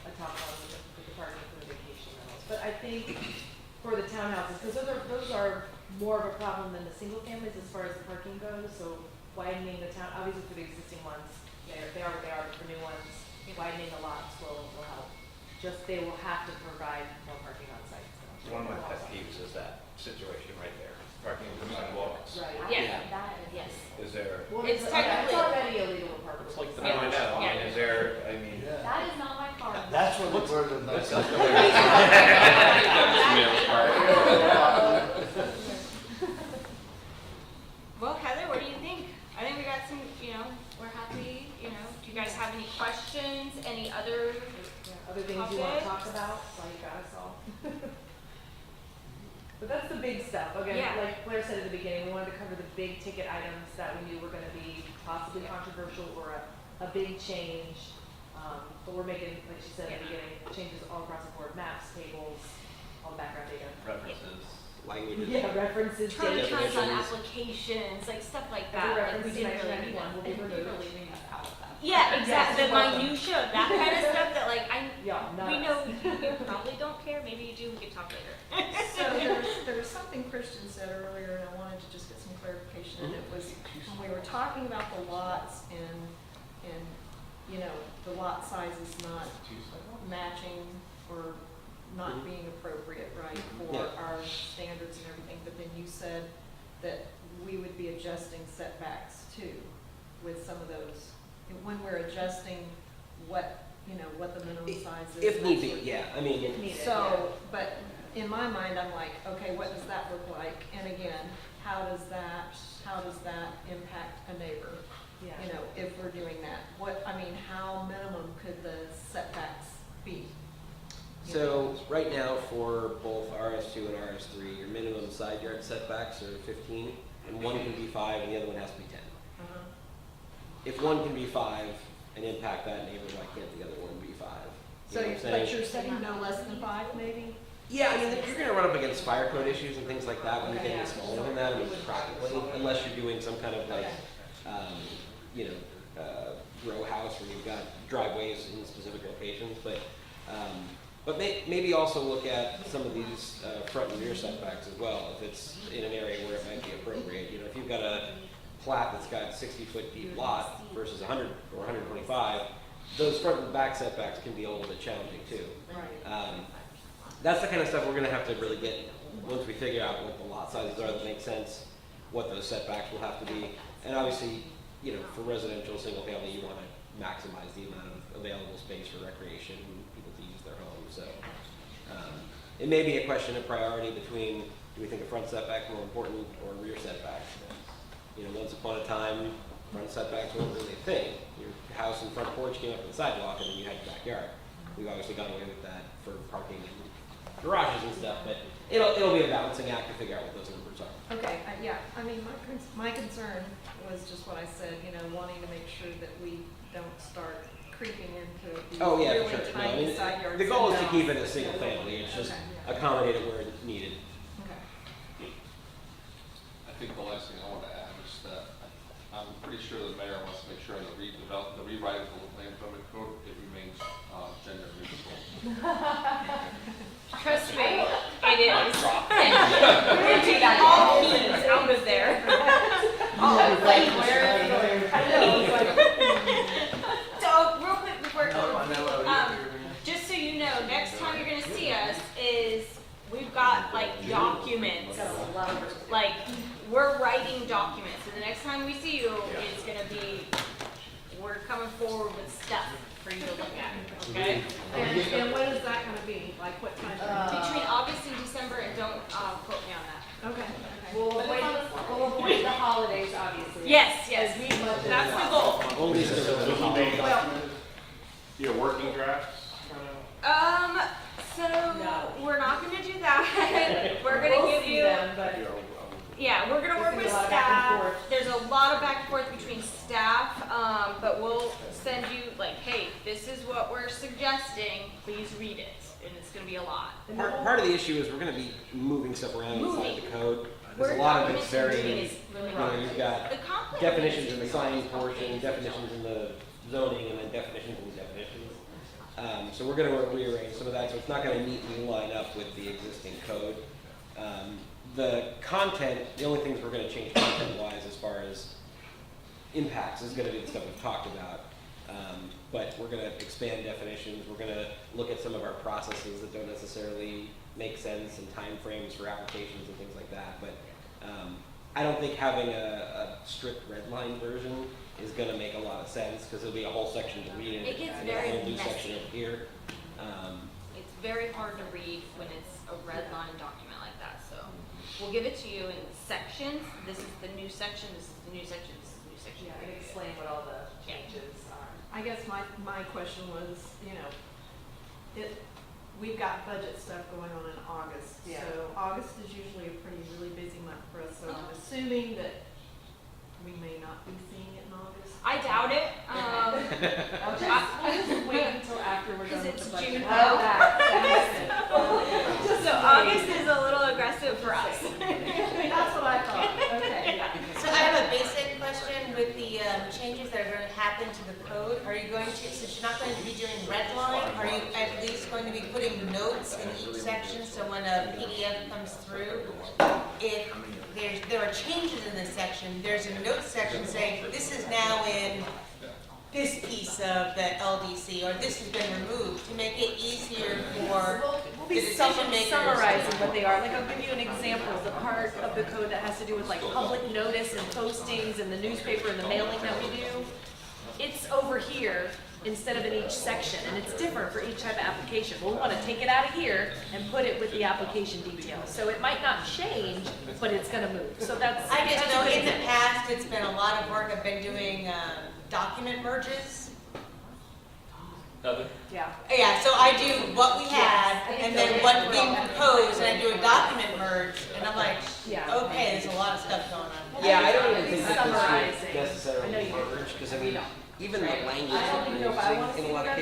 a top one with the parking for the vacation rentals. But I think for the townhouses, because those are more of a problem than the single families as far as the parking goes, so widening the town, obviously for the existing ones, they are what they are, but for new ones, widening the lots will help. Just, they will have to provide more parking on site, so. One of my pet peeves is that situation right there, parking on the sidewalks. Right. Yeah, that is, yes. Is there? Well, It's it's technically- already illegal to park. It's like the- No, I know, I mean, is there, I mean. Yeah. That is not my car. That's where the word of That's the. Well, Heather, what do you think? I think we got some, we're happy, do you guys have any questions, any other? Yeah, other things you wanna talk about, while you got us all. But that's the big stuff, again, Yeah. like Claire said at the beginning, we wanted to cover the big ticket items that we knew were gonna be possibly controversial or a big change. But we're making, like she said at the beginning, changes all across the board, maps, tables, all the background data. References. Languages. Yeah, references, Turn data. times on definitions. applications, like stuff like Every that, like reference we to didn't really need 1991 will be And you're removed. leaving us out of that. Yeah, exactly, the Yes, welcome. minutia, that kind of stuff that like, Yeah, we nuts. know you probably don't care, maybe you do, we can talk later. So there was something Christian said earlier, and I wanted to just get some clarification, and it was when we were talking about the lots and, the lot sizes not matching or not being appropriate, right, for Yeah. our standards and everything, but then you said that we would be adjusting setbacks too with some of those, when we're adjusting what the minimum size is. If and need that be, sort of yeah, thing. I mean, If needed, yeah. So, but in my mind, I'm like, okay, what does that look like? And again, how does that impact a neighbor? Yeah. If we're doing that, how minimum could the setbacks be? so right now for both RS2 and RS3, your minimum side yard setbacks are 15, and one can be 5 and the other one has to be 10. Uh-huh. If one can be 5 and impact that neighbor, why can't the other one be 5? So, You know what I'm but saying? you're saying no less than 5, maybe? Yeah, I mean, you're gonna run up against fire code issues and things like that when you Okay. get any smaller than that, I mean, practically, unless you're doing some kind of like, Okay. row house where you've got driveways in specific locations, but maybe also look at some of these, front and rear setbacks as well, if it's in an area where it might be appropriate, if you've got a plat that's got 60-foot deep lot versus 100 or 125, those front and back setbacks can be a little bit challenging too. Right. That's the kind of stuff we're gonna have to really get, once we figure out what the lot sizes are that make sense, what those setbacks will have to be. And obviously, for residential, single family, you wanna maximize the amount of available space for recreation and people to use their homes, so. It may be a question of priority between, do we think a front setback more important or rear setback? Once upon a time, front setbacks weren't really a thing. Your house and front porch came up to the sidewalk and then you had your backyard. We've obviously gone away with that for parking and garages and stuff, but it'll be a balancing act to figure out what those numbers are. Okay, my concern was just what I said, wanting to make sure that we don't start creeping into these Oh, yeah, really for sure. No, I tiny mean, side yards. the goal is to and keep it now- as single family, it's just Okay. accommodate it where needed. Okay. I think the last thing I want to add is that I'm pretty sure the mayor wants to make sure in the rewriting of the land development code, it remains gender neutral. Trust me, it is. We're We're taking all means out of there. Oh, like where? I know, it's like, So, real quick before it goes, just so you know, next time you're gonna see us is, we've got like documents. Like, we're writing documents, so the next time we see you, it's gonna be, we're coming forward with stuff for you to look at, okay? And when is that gonna be? Like what time? Between August and December, and don't quote me on that. Okay, okay. we'll avoid avoid the holidays, obviously. Yes, yes, As we much as that's the possible. goal. Only so So will they document, working drafts, kind of? So, No. we're not gonna do that. We're gonna We'll give see you, them, but yeah, we're gonna work There's with gonna be a lot of back and staff. forth. There's a lot of back and forth between staff, but we'll send you like, hey, this is what we're suggesting, please read it, and it's gonna be a lot. Part of the issue is we're gonna be moving stuff around inside Moving. the code. We're There's a lot of it's documenting very, is really you know, wrong. you've got The conflict definitions in the is sign really portion, complicated. definitions in the zoning, and then definitions in the definitions. So we're gonna rearrange some of that, so it's not gonna neatly line up with the existing code. The content, the only things we're gonna change content-wise as far as impacts is gonna be the stuff we've talked about. But we're gonna expand definitions, we're gonna look at some of our processes that don't necessarily make sense and timeframes for applications and things like that. But I don't think having a strict red line version is gonna make a lot of sense, because there'll be a whole section to read in It gets and a very whole new section messy. over here. It's very hard to read when it's a red line document like that, so we'll give it to you in sections. This is the new section, this is the new section, this is the new section. yeah, and explain what all the changes are. I guess my question was, we've got budget stuff going on in August. Yeah. So August is usually a really busy month for us, so I'm assuming that we may not be seeing it in August. I doubt it. We'll just wait until after we're done 'Cause with it's the budget. June Oh, now. that makes sense. So August is a little aggressive for us. That's what I thought, okay. So I have a basic question with the changes that are going to happen to the code. Are you going to, since you're not going to be doing red line, are you at least going to be putting notes in each section so when a PDF comes through, if there are changes in this section, there's a notes section saying this is now in this piece of the LDC, or this has been removed, to make it easier for We'll the be decision makers. summarizing what they are. Like, I'll give you an example. The part of the code that has to do with like public notice and postings and the newspaper and the mailing that we do. It's over here instead of in each section, and it's different for each type of application. We'll want to take it out of here and put it with the application details. So it might not change, but it's gonna move. So that's. I just that's know a good in the thing. past, it's been a lot of work. I've been doing document merges. Yeah. Yeah, so I do what we had and then what's being proposed, and I do a document merge, and I'm like, Yeah. okay, there's a lot of stuff going on. Yeah, I don't even think that Summarizing. this is necessarily I know you do. merged, because I mean, even the language I don't that even we're know if I wanna using in see a lot of red